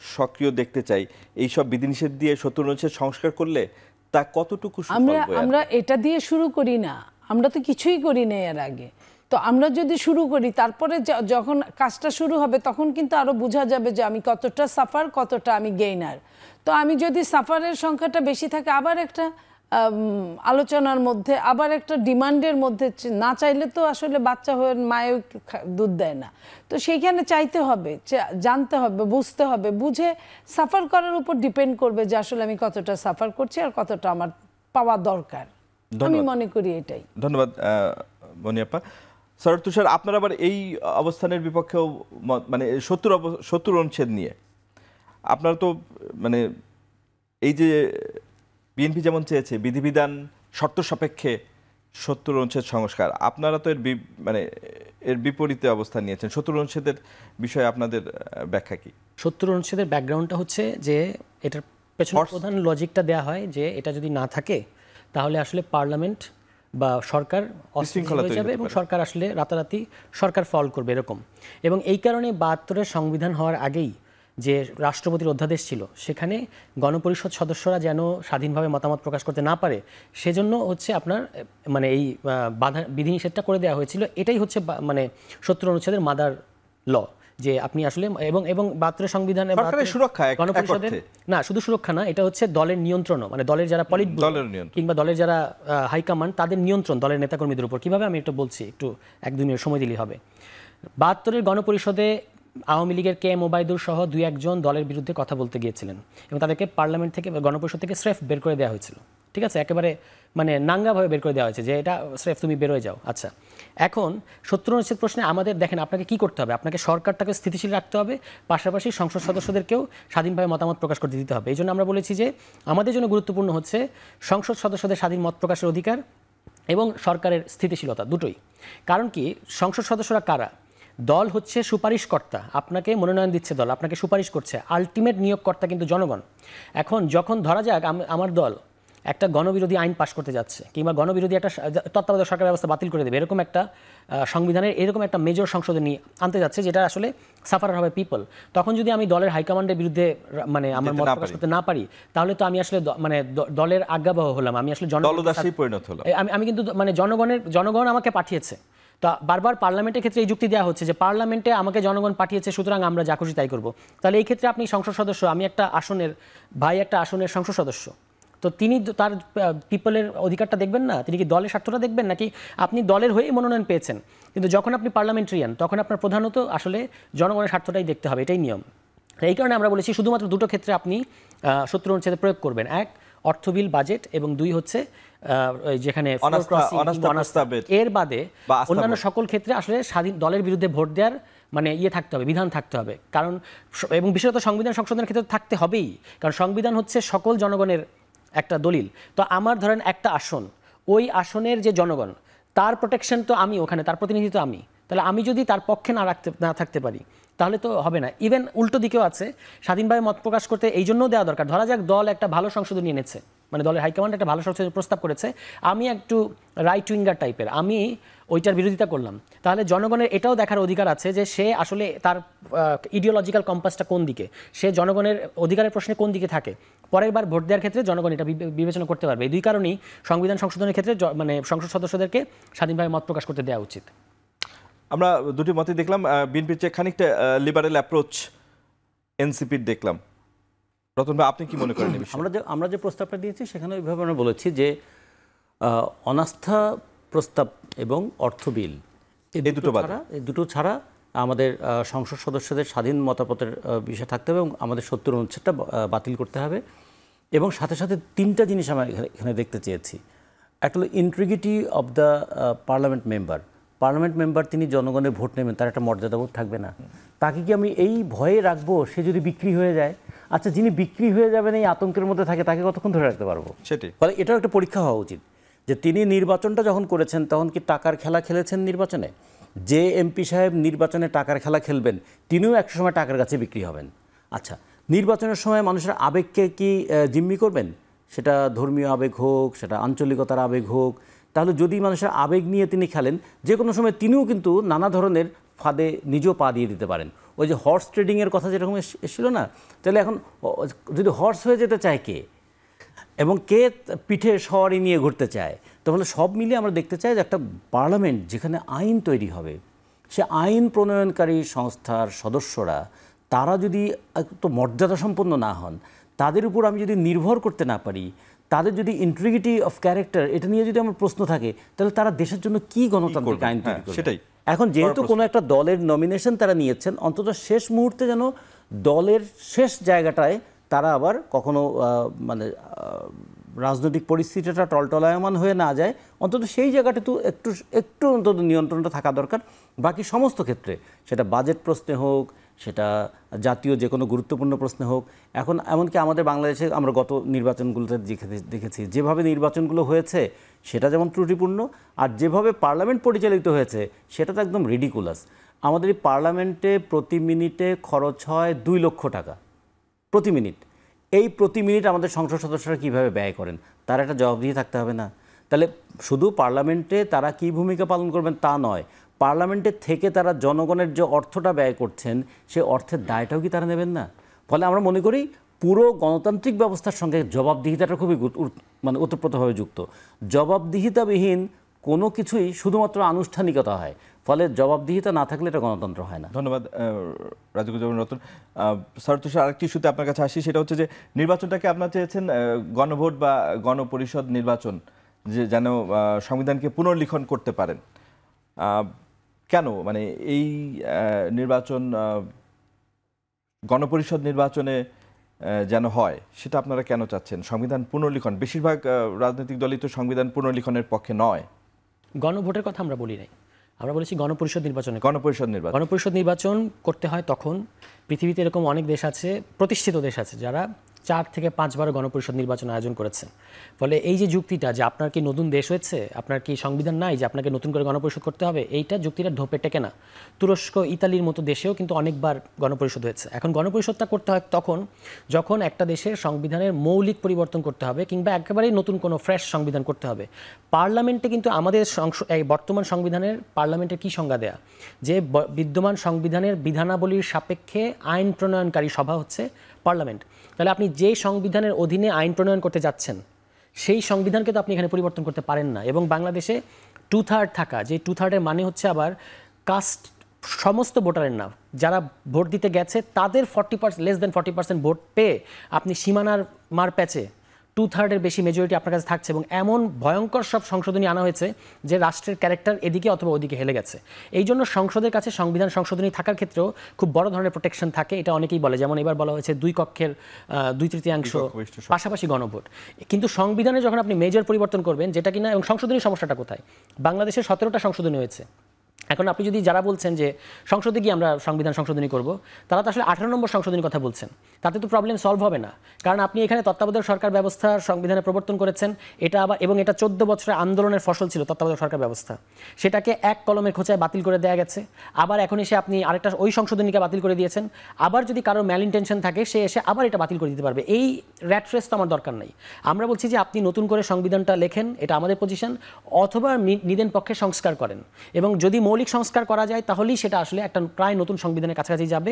সক্রিয় দেখতে চাই, এই সব বিধিনিষেধ দিয়ে 70 অনুচ্ছেদ সংস্কার করলে তা কতটুকু আমরা এটা দিয়ে শুরু করি না, আমরা তো কিছুই করি না এর আগে। তো আমরা যদি শুরু করি, তারপরে যখন কাজটা শুরু হবে তখন কিন্তু আরো বোঝা যাবে যে আমি কতটা সাফার, কতটা আমি গেইনার। তো আমি যদি সাফারের সংখ্যাটা বেশি থাকে, আবার একটা আলোচনার মধ্যে, আবার একটা ডিমান্ডের মধ্যে। না চাইলে তো আসলে বাচ্চা হয়ে মায়েও দুধ দেয় না। তো সেইখানে চাইতে হবে, জানতে হবে, বুঝতে হবে, বুঝে সাফার করার উপর ডিপেন্ড করবে যে আসলে আমি কতটা সাফার করছি আর কতটা আমার পাওয়া দরকার। আমি মনে করি এটাই। ধন্যবাদ মনিয়াপ্পা। শরৎ তুষার, আপনার আবার এই অবস্থানের বিপক্ষেও মানে 70 অনুচ্ছেদ নিয়ে আপনার তো মানে এই যে বিএনপি যেমন চেয়েছে বিধিবিধান শর্ত সাপেক্ষে 70 অনুচ্ছেদ সংস্কার, আপনারা তো এর বিপরীতে অবস্থান নিয়েছেন। 70 অনুচ্ছেদের বিষয়ে আপনাদের ব্যাখ্যা কি? 70 অনুচ্ছেদের ব্যাকগ্রাউন্ডটা হচ্ছে যে এটার পেছনে প্রধান লজিকটা দেয়া হয় যে এটা যদি না থাকে তাহলে আসলে পার্লামেন্ট বা সরকার অস্থিতিশীল হয়ে যাবে এবং সরকার আসলে রাতারাতি সরকার ফল করবে এরকম। এবং এই কারণে 72-এর সংবিধান হওয়ার আগেই যে রাষ্ট্রপতির অধ্যাদেশ ছিল সেখানে গণপরিষদ সদস্যরা যেন স্বাধীনভাবে মতামত প্রকাশ করতে না পারে সেজন্য হচ্ছে আপনার মানে এই বিধিনিষেধটা করে দেওয়া হয়েছিল। এটাই হচ্ছে মানে 70 অনুচ্ছেদের মাদার ল, যে আপনি আসলে এবং 72-এর সংবিধানে গণপরিষদের না শুধু সুরক্ষা না, এটা হচ্ছে দলের নিয়ন্ত্রণ, মানে দলের যারা পলিট কিংবা দলের যারা হাইকমান্ড তাদের নিয়ন্ত্রণ দলের নেতাকর্মীদের উপর। কিভাবে আমি এটা বলছি, একটু 1-2 মিনিট সময় দিলেই হবে। 72-এর গণপরিষদে আওয়ামী লীগের কে এম ওবায়দুর সহ 2-1 জন দলের বিরুদ্ধে কথা বলতে গিয়েছিলেন এবং তাদেরকে পার্লামেন্ট থেকে গণপরিষদ থেকে স্রেফ বের করে দেওয়া হয়েছিল। ঠিক আছে, একেবারে মানে নাঙ্গাভাবে বের করে দেওয়া হয়েছে যে এটা স্রেফ তুমি বেরোয় যাও। আচ্ছা, এখন 70 অনুচ্ছেদ প্রশ্নে আমাদের দেখেন আপনাকে কি করতে হবে, আপনাকে সরকারটাকে স্থিতিশীল রাখতে হবে, পাশাপাশি সংসদ সদস্যদেরকেও স্বাধীনভাবে মতামত প্রকাশ করতে দিতে হবে। এই জন্য আমরা বলেছি যে আমাদের জন্য গুরুত্বপূর্ণ হচ্ছে সংসদ সদস্যদের স্বাধীন মত প্রকাশের অধিকার এবং সরকারের স্থিতিশীলতা, দুটোই। কারণ কি, সংসদ সদস্যরা কারা? দল হচ্ছে সুপারিশকর্তা, আপনাকে মনোনয়ন দিচ্ছে দল, আপনাকে সুপারিশ করছে, আলটিমেট নিয়োগকর্তা কিন্তু জনগণ। এখন যখন ধরা যাক আমার দল একটা গণবিরোধী আইন পাশ করতে যাচ্ছে কিংবা গণবিরোধী একটা তত্ত্বাবধায়ক সরকার ব্যবস্থা বাতিল করে দেবে, এরকম একটা সংবিধানের এরকম একটা মেজর সংশোধনী আনতে যাচ্ছে যেটা আসলে সাফারার হবে পিপল, তখন যদি আমি দলের হাইকমান্ডের বিরুদ্ধে মানে আমার মত প্রকাশ করতে না পারি তাহলে তো আমি আসলে মানে দলের আজ্ঞাবহ হলাম, আমি আসলে আমি কিন্তু মানে জনগণ আমাকে পাঠিয়েছে। তো বারবার পার্লামেন্টের ক্ষেত্রে এই যুক্তি দেওয়া হচ্ছে যে পার্লামেন্টে আমাকে জনগণ পাঠিয়েছে সুতরাং আমরা যা খুশি তাই করবো। তাহলে এই ক্ষেত্রে আপনি সংসদ সদস্য, আমি একটা আসনের সংসদ সদস্য, তো তিনি তার পিপলের অধিকারটা দেখবেন না? তিনি কি দলের স্বার্থটা দেখবেন নাকি? আপনি দলের হয়েই মনোনয়ন পেয়েছেন, কিন্তু যখন আপনি পার্লামেন্টারিয়ান তখন আপনার প্রধানত আসলে জনগণের স্বার্থটাই দেখতে হবে, এটাই নিয়ম। এই কারণে আমরা বলেছি শুধুমাত্র দুটো ক্ষেত্রে আপনি 70 অনুচ্ছেদে প্রয়োগ করবেন, 1 অর্থ বিল বাজেট এবং 2 হচ্ছে যেখানে এর বাদে অন্যান্য সকল ক্ষেত্রে আসলে স্বাধীন দলের বিরুদ্ধে ভোট দেওয়ার মানে থাকতে হবে, বিধান থাকতে হবে। কারণ এবং বিশেষত সংবিধান সংশোধনের ক্ষেত্রে থাকতে হবেই, কারণ সংবিধান হচ্ছে সকল জনগণের একটা দলিল। তো আমার ধরেন একটা আসন, ওই আসনের যে জনগণ তার প্রোটেকশন তো আমি ওখানে, তার প্রতিনিধি তো আমি, তাহলে আমি যদি তার পক্ষে না থাকতে পারি তাহলে তো হবে না। ইভেন উল্টো দিকেও আছে, স্বাধীনভাবে মত প্রকাশ করতে এই জন্যও দেওয়া দরকার। ধরা যাক দল একটা ভালো সংশোধনী এনেছে, মানে দলের হাইকমান্ড একটা ভালো সংশোধনী প্রস্তাব করেছে, আমি একটু রাইট উইঙ্গার টাইপের, আমি ওইটার বিরোধিতা করলাম, তাহলে জনগণের এটাও দেখার অধিকার আছে যে সে আসলে তার ইডিওলজিক্যাল কম্পাসটা কোন দিকে, সে জনগণের অধিকারের প্রশ্নে কোন দিকে থাকে। পরের বার ভোট দেওয়ার ক্ষেত্রে জনগণ এটা বিবেচনা করতে পারবে। এই দুই কারণেই সংবিধান সংশোধনের ক্ষেত্রে মানে সংসদ সদস্যদেরকে স্বাধীনভাবে মত প্রকাশ করতে দেওয়া উচিত। আমরা দুটি মতই দেখলাম, বিএনপির চেয়ে খানিকটা লিবারেল অ্যাপ্রোচ এনসিপির দেখলাম। রতন ভাই, আপনি কি মনে করেন? আমরা যে প্রস্তাবটা দিয়েছি সেখানে ওইভাবে আমরা বলেছি যে অনাস্থা প্রস্তাব এবং অর্থ বিল এই দুটো ছাড়া আমাদের সংসদ সদস্যদের স্বাধীন মতামতের বিষয় থাকতে হবে এবং আমাদের 70 অনুচ্ছেদটা বাতিল করতে হবে। এবং সাথে সাথে 3টা জিনিস আমরা এখানে দেখতে চেয়েছি। একটা হলো integrity of the parliament member, তিনি জনগণের ভোট নেবেন, তার একটা মর্যাদাবোধ থাকবে না। তাকে কি আমি এই ভয়ে রাখবো সে যদি বিক্রি হয়ে যায়? আচ্ছা, যিনি বিক্রি হয়ে যাবেন এই আতঙ্কের মধ্যে থাকে তাকে কতক্ষণ ধরে রাখতে পারবো? সেটাই, ফলে এটাও একটা পরীক্ষা হওয়া উচিত যে তিনি নির্বাচনটা যখন করেছেন তখন কি টাকার খেলা খেলেছেন নির্বাচনে? যে এমপি সাহেব নির্বাচনে টাকার খেলা খেলবেন তিনিও একটা সময় টাকার কাছে বিক্রি হবেন। আচ্ছা, নির্বাচনের সময় মানুষের আবেগকে কি জিম্মি করবেন? সেটা ধর্মীয় আবেগ হোক, সেটা আঞ্চলিকতার আবেগ হোক, তাহলে যদি মানুষের আবেগ নিয়ে তিনি খেলেন যে কোনো সময় তিনিও কিন্তু নানা ধরনের ফাঁদে নিজেও পা দিয়ে দিতে পারেন। ওই যে হর্স ট্রেডিংয়ের কথা যেরকম এসেছিল না, তাহলে এখন যদি হর্স হয়ে যেতে চায় কে এবং কে পিঠে সওয়ারি নিয়ে ঘুরতে চায়, তাহলে সব মিলিয়ে আমরা দেখতে চাই যে একটা পার্লামেন্ট যেখানে আইন তৈরি হবে, সে আইন প্রণয়নকারী সংস্থার সদস্যরা তারা যদি একটু মর্যাদা সম্পন্ন না হন, তাদের উপর আমি যদি নির্ভর করতে না পারি, তাদের যদি ইন্টিগ্রিটি অফ ক্যারেক্টার এটা নিয়ে যদি আমার প্রশ্ন থাকে, তাহলে তারা দেশের জন্য কি গণতান্ত্রিক আইন তৈরি করবে? সেটাই এখন যেহেতু কোনো একটা দলের নমিনেশন তারা নিয়েছেন, অন্তত শেষ মুহূর্তে যেন দলের শেষ জায়গাটায় তারা আবার কখনো মানে রাজনৈতিক পরিস্থিতিটা টলটলায়মান হয়ে না যায়, অন্তত সেই জায়গাটা তো একটু অন্তত নিয়ন্ত্রণটা থাকা দরকার। বাকি সমস্ত ক্ষেত্রে, সেটা বাজেট প্রশ্নে হোক, সেটা জাতীয় যে কোনো গুরুত্বপূর্ণ প্রশ্নে হোক, এখন এমনকি আমাদের বাংলাদেশে আমরা গত নির্বাচনগুলোতে দেখেছি যেভাবে নির্বাচনগুলো হয়েছে সেটা যেমন ত্রুটিপূর্ণ, আর যেভাবে পার্লামেন্ট পরিচালিত হয়েছে সেটা তো একদম রিডিকুলাস। আমাদের এই পার্লামেন্টে প্রতি মিনিটে খরচ হয় 2 লক্ষ টাকা প্রতি মিনিট। এই প্রতি মিনিট আমাদের সংসদ সদস্যরা কীভাবে ব্যয় করেন, তার একটা জবাবদিহি থাকতে হবে না? তাহলে শুধু পার্লামেন্টে তারা কী ভূমিকা পালন করবেন তা নয়, পার্লামেন্টের থেকে তারা জনগণের যে অর্থটা ব্যয় করছেন সেই অর্থের দায়টাও কি তারা নেবেন না? ফলে আমরা মনে করি পুরো গণতান্ত্রিক ব্যবস্থার সঙ্গে জবাবদিহিতাটা খুবই মানে ওতপ্রোতভাবে যুক্ত। জবাবদিহিতাবিহীন কোনো কিছুই শুধুমাত্র আনুষ্ঠানিকতা হয়, ফলে জবাবদিহিতা না থাকলে এটা গণতন্ত্র হয় না। ধন্যবাদ রাজুকুজ্জামান রতন। স্যার তুষার, আরেকটি ইস্যুতে আপনার কাছে আসি, সেটা হচ্ছে যে নির্বাচনটাকে আপনারা চেয়েছেন গণভোট বা গণপরিষদ নির্বাচন, যে যেন সংবিধানকে পুনর্লিখন করতে পারেন। কেন মানে এই নির্বাচন গণপরিষদ নির্বাচনে যেন হয়, সেটা আপনারা কেন চাচ্ছেন? সংবিধান পুনর্লিখন, বেশিরভাগ রাজনৈতিক দলই তো সংবিধান পুনর্লিখনের পক্ষে নয়। গণভোটের কথা আমরা বলি নাই, আমরা বলেছি গণপরিষদ নির্বাচনে। গণপরিষদ নির্বাচন করতে হয় তখন পৃথিবীতে এরকম অনেক দেশ আছে, প্রতিষ্ঠিত দেশ আছে, যারা 4 থেকে 5 বার গণপরিষদ নির্বাচন আয়োজন করেছে। ফলে এই যে যুক্তিটা যে আপনার কি নতুন দেশ হয়েছে, আপনার কি সংবিধান নাই যে আপনাকে নতুন করে গণপরিষদ করতে হবে, এইটা যুক্তিটা ঢোপে টেকে না। তুরস্ক, ইতালির মতো দেশেও কিন্তু অনেকবার গণপরিষদ হয়েছে। এখন গণপরিষদটা করতে হয় তখন যখন একটা দেশের সংবিধানের মৌলিক পরিবর্তন করতে হবে, কিংবা একেবারেই নতুন কোনো ফ্রেশ সংবিধান করতে হবে। পার্লামেন্টে কিন্তু আমাদের এই বর্তমান সংবিধানের পার্লামেন্টের কি সংজ্ঞা দেয়া, যে বিদ্যমান সংবিধানের বিধানাবলীর সাপেক্ষে আইন প্রণয়নকারী সভা হচ্ছে পার্লামেন্ট। তাহলে আপনি যে সংবিধানের অধীনে আইন প্রণয়ন করতে যাচ্ছেন সেই সংবিধানকে তো আপনি এখানে পরিবর্তন করতে পারেন না। এবং বাংলাদেশে 2/3 থাকা, যে 2/3-এর মানে হচ্ছে আবার কাস্ট, সমস্ত ভোটারের না, যারা ভোট দিতে গেছে তাদের 40%, লেস দেন 40% ভোট পেয়ে আপনি সীমানার মার প্যাচে 2/3-এর বেশি মেজরিটি আপনার কাছে থাকছে। এবং এমন ভয়ঙ্কর সব সংশোধনী আনা হয়েছে যে রাষ্ট্রের ক্যারেক্টার এদিকে অথবা ওদিকে হেলে গেছে। এই জন্য সংসদের কাছে সংবিধান সংশোধনী থাকার ক্ষেত্রেও খুব বড় ধরনের প্রোটেকশন থাকে, এটা অনেকেই বলে। যেমন এবার বলা হয়েছে 2 কক্ষের 2/3 পাশাপাশি গণভোট। কিন্তু সংবিধানে যখন আপনি মেজর পরিবর্তন করবেন, যেটা কিনা, এবং সংশোধনী সমস্যাটা কোথায়? বাংলাদেশে 17টা সংশোধনী হয়েছে। এখন আপনি যদি যারা বলছেন যে সংসদে গিয়ে আমরা সংবিধান সংশোধনী করব, তারা তো আসলে 18 নম্বর সংশোধনীর কথা বলছেন। তাতে তো প্রবলেম সলভ হবে না, কারণ আপনি এখানে তত্ত্বাবধায়ক সরকার ব্যবস্থা সংবিধানে প্রবর্তন করেছেন, এটা আবার, এবং এটা 14 বছরের আন্দোলনের ফসল ছিল তত্ত্বাবধায়ক সরকার ব্যবস্থা, সেটাকে এক কলমের খোঁচায় বাতিল করে দেওয়া গেছে। আবার এখন এসে আপনি আরেকটা ওই সংশোধনীকে বাতিল করে দিয়েছেন। আবার যদি কারো ম্যাল ইন্টেনশন থাকে, সে এসে আবার এটা বাতিল করে দিতে পারবে। এই র্যাট রেস তো আমার দরকার নাই। আমরা বলছি যে আপনি নতুন করে সংবিধানটা লেখেন, এটা আমাদের পজিশন, অথবা নিদেন পক্ষে সংস্কার করেন, এবং যদি মৌলিক সংস্কার করা যায় তাহলেই সেটা আসলে একটা প্রায় নতুন সংবিধানের কাছাকাছি যাবে।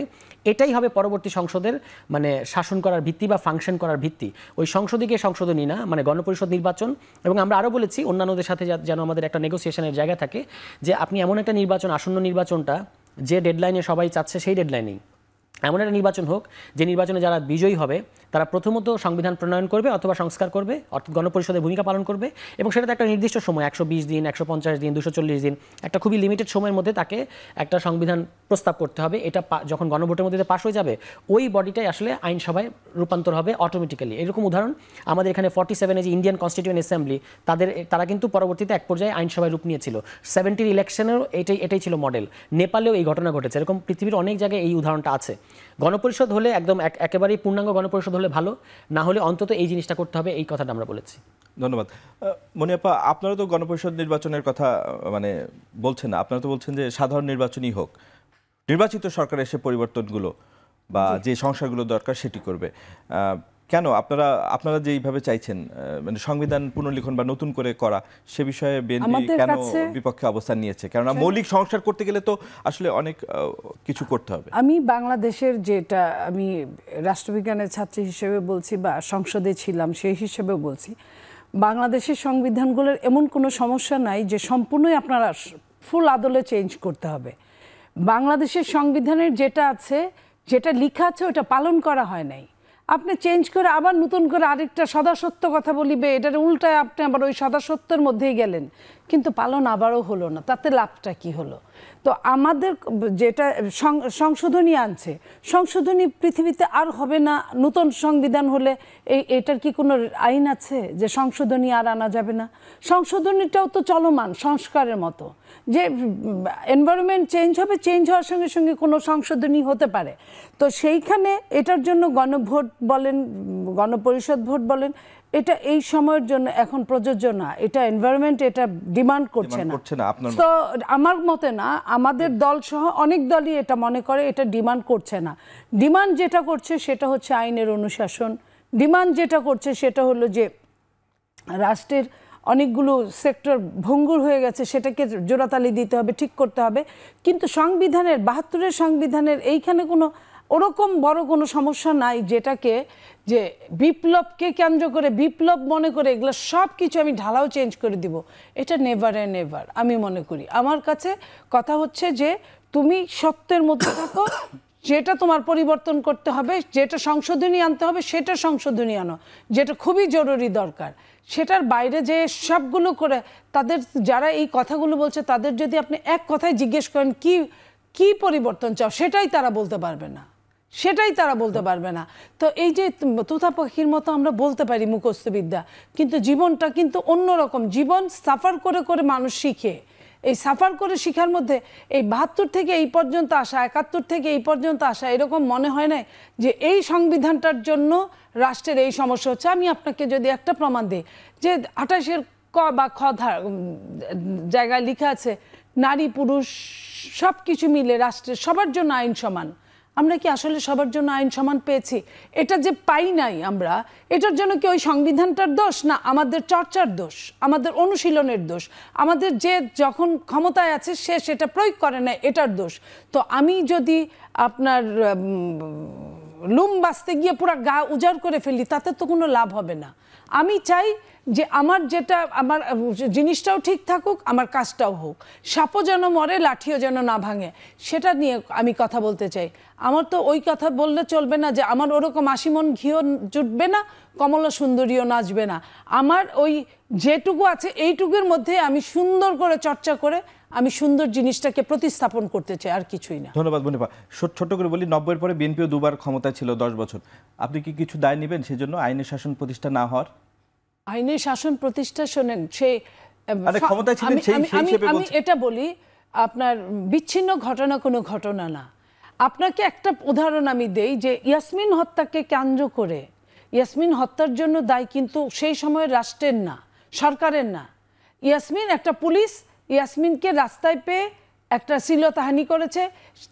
এটাই হবে পরবর্তী সংসদের মানে শাসন করার ভিত্তি বা ফাংশন করার ভিত্তি, ওই সংসদীয় সংশোধনী না, মানে গণপরিষদ নির্বাচন। এবং আমরা আরও বলেছি অন্যান্যদের সাথে যেন আমাদের একটা নেগোসিয়েশনের জায়গা থাকে, যে আপনি এমন একটা নির্বাচন, আসন্ন নির্বাচনটা যে ডেডলাইনে সবাই চাচ্ছে সেই ডেডলাইনেই এমন একটা নির্বাচন হোক, যে নির্বাচনে যারা বিজয়ী হবে তারা প্রথমত সংবিধান প্রণয়ন করবে অথবা সংস্কার করবে, অর্থাৎ গণপরিষদের ভূমিকা পালন করবে, এবং সেটাতে একটা নির্দিষ্ট সময় 120 দিন, 150 দিন, 240 দিন, একটা খুবই লিমিটেড সময়ের মধ্যে তাকে একটা সংবিধান প্রস্তাব করতে হবে। এটা যখন গণভোটের মধ্যে পাশ হয়ে যাবে, ওই বডিটাই আসলে আইনসভায় রূপান্তর হবে অটোমেটিক্যালি। এরকম উদাহরণ আমাদের এখানে 47-এ যে ইন্ডিয়ান কনস্টিটিউয়েন্ট অ্যাসেম্বলি, তারা কিন্তু পরবর্তীতে এক পর্যায়ে আইনসভায় রূপ নিয়েছিল। 70-র ইলেকশনেরও এটাই ছিল মডেল। নেপালেও এই ঘটনা ঘটেছে। এরকম পৃথিবীর অনেক জায়গায় এই উদাহরণটা আছে। গণপরিষদ হলে একদম একেবারেই পূর্ণাঙ্গ গণপরিষদ হলে ভালো, না হলে অন্তত এই জিনিসটা করতে হবে, এই কথাটা আমরা বলেছি। ধন্যবাদ। মনিয়াপা, আপনারা তো গণপরিষদ নির্বাচনের কথা মানে বলছেন না, আপনারা তো বলছেন যে সাধারণ নির্বাচনই হোক, নির্বাচিত সরকার এসে পরিবর্তনগুলো বা যে সংস্কারগুলো দরকার সেটি করবে। কেন আপনারা যে এইভাবে চাইছেন, মানে সংবিধান পুনর্লিখন বা নতুন করে করা, সে বিষয়ে বিএনপি কেন বিপক্ষে অবস্থান নিয়েছে? কেননা মৌলিক সংস্কার করতে গেলে তো আসলে অনেক কিছু করতে হবে। আমি বাংলাদেশের, যেটা আমি রাষ্ট্রবিজ্ঞানের ছাত্রী হিসেবে বলছি বা সংসদে ছিলাম সেই হিসেবে বলছি, বাংলাদেশের সংবিধানগুলোর এমন কোনো সমস্যা নাই যে সম্পূর্ণই আপনারা ফুল আদলে চেঞ্জ করতে হবে। বাংলাদেশের সংবিধানের যেটা আছে, যেটা লেখা আছে, ওটা পালন করা হয় নাই। আপনি চেঞ্জ করে আবার নতুন করে আরেকটা সদা সত্য কথা বলিবে, এটার উল্টায় আপনি আবার ওই সদা সত্যের মধ্যেই গেলেন, কিন্তু পালন আবারও হলো না, তাতে লাভটা কি হলো? তো আমাদের যেটা সংশোধনী আনছে, সংশোধনী পৃথিবীতে আর হবে না, নতুন সংবিধান হলে এটার কি কোনো আইন আছে যে সংশোধনী আর আনা যাবে না? সংশোধনীটাও তো চলমান সংস্কারের মতো, যে এনভায়রনমেন্ট চেঞ্জ হবে, চেঞ্জ হওয়ার সঙ্গে সঙ্গে কোনো সংশোধনী হতে পারে। তো সেইখানে এটার জন্য গণভোট বলেন, গণপরিষদ ভোট বলেন, এটা এই সময়ের জন্য এখন প্রযোজ্য না, এটা এনভায়রনমেন্ট এটা ডিমান্ড করছে না। তো আমার মতে না, আমাদের দল সহ অনেক দলই এটা মনে করে এটা ডিমান্ড করছে না। ডিমান্ড যেটা করছে সেটা হচ্ছে আইনের অনুশাসন, ডিমান্ড যেটা করছে সেটা হলো যে রাষ্ট্রের অনেকগুলো সেক্টর ভঙ্গুর হয়ে গেছে, সেটাকে জোড়াতালি দিতে হবে, ঠিক করতে হবে। কিন্তু সংবিধানের ৭২-এর সংবিধানের এইখানে কোনো ওরকম বড় কোনো সমস্যা নাই যেটাকে যে বিপ্লবকে কেন্দ্র করে, বিপ্লব মনে করে এগুলো সব কিছু আমি ঢালাও চেঞ্জ করে দিব, এটা নেভার অ্যান্ড নেভার আমি মনে করি। আমার কাছে কথা হচ্ছে যে তুমি সত্যের মধ্যে থাকো, যেটা তোমার পরিবর্তন করতে হবে, যেটা সংশোধনী আনতে হবে সেটা সংশোধনী আনো, যেটা খুবই জরুরি দরকার। সেটার বাইরে যে সবগুলো করে তাদের যারা এই কথাগুলো বলছে তাদের যদি আপনি এক কথায় জিজ্ঞেস করেন কি পরিবর্তন চাও, সেটাই তারা বলতে পারবে না, সেটাই তারা বলতে পারবে না। তো এই যে তোতা পাখির মতো আমরা বলতে পারি মুখস্থবিদ্যা, কিন্তু জীবনটা কিন্তু অন্যরকম। জীবন সাফার করে করে মানুষ শিখে। এই সাফার করে শিখার মধ্যে এই ৭২ থেকে এই পর্যন্ত আসা, ৭১ থেকে এই পর্যন্ত আসা, এরকম মনে হয় না যে এই সংবিধানটার জন্য রাষ্ট্রের এই সমস্যা হচ্ছে। আমি আপনাকে যদি একটা প্রমাণ দিই যে ২৮-এর ক বা খ জায়গায় লেখা আছে নারী পুরুষ সব কিছু মিলে রাষ্ট্রের সবার জন্য আইন সমান। আমরা কি আসলে সবার জন্য আইন সমান পেয়েছি? এটা যে পাই নাই আমরা, এটার জন্য কি ওই সংবিধানটার দোষ, না আমাদের চর্চার দোষ, আমাদের অনুশীলনের দোষ, আমাদের যে যখন ক্ষমতায় আছে সে সেটা প্রয়োগ করে না, এটার দোষ? তো আমি যদি আপনার লুম বাঁচতে গিয়ে পুরো গা উজাড় করে ফেলি, তাতে তো কোনো লাভ হবে না। আমি চাই যে আমার যেটা, আমার জিনিসটাও ঠিক থাকুক, আমার কাজটাও হোক, সাপও যেন মরে লাঠিও যেন না ভাঙে, সেটা নিয়ে আমি কথা বলতে চাই। আমার তো ওই কথা বললে চলবে না যে আমার ওরকম ৮০ মণ ঘিও জুটবে না, কমলা সুন্দরীও নাচবে না। আমার ওই যেটুকু আছে এইটুকুর মধ্যে আমি সুন্দর করে চর্চা করে আমি সুন্দর জিনিসটাকে প্রতিস্থাপন করতে চাই, আর কিছুই না। ধন্যবাদ বনিপা। ছোট্ট করে বলি, ৯০-এর পরে বিএনপিও দুবার ক্ষমতায় ছিল 10 বছর। আপনি কি কিছু দায় নেবেন সেজন্য, আইনের শাসন প্রতিষ্ঠা না হওয়ার? আইনের শাসন প্রতিষ্ঠা, শোনেন, আমি এটা বলি, আপনার বিচ্ছিন্ন ঘটনা কোনো ঘটনা না। আপনাকে একটা উদাহরণ আমি দেই যে ইয়াসমিন হত্যাকে কেন্দ্র করে, ইয়াসমিন হত্যার জন্য দায় কিন্তু সেই সময় রাষ্ট্রের না, সরকারের না। ইয়াসমিন একটা পুলিশ ইয়াসমিনকে রাস্তায় পেয়ে একটা শ্লীলতাহানি করেছে,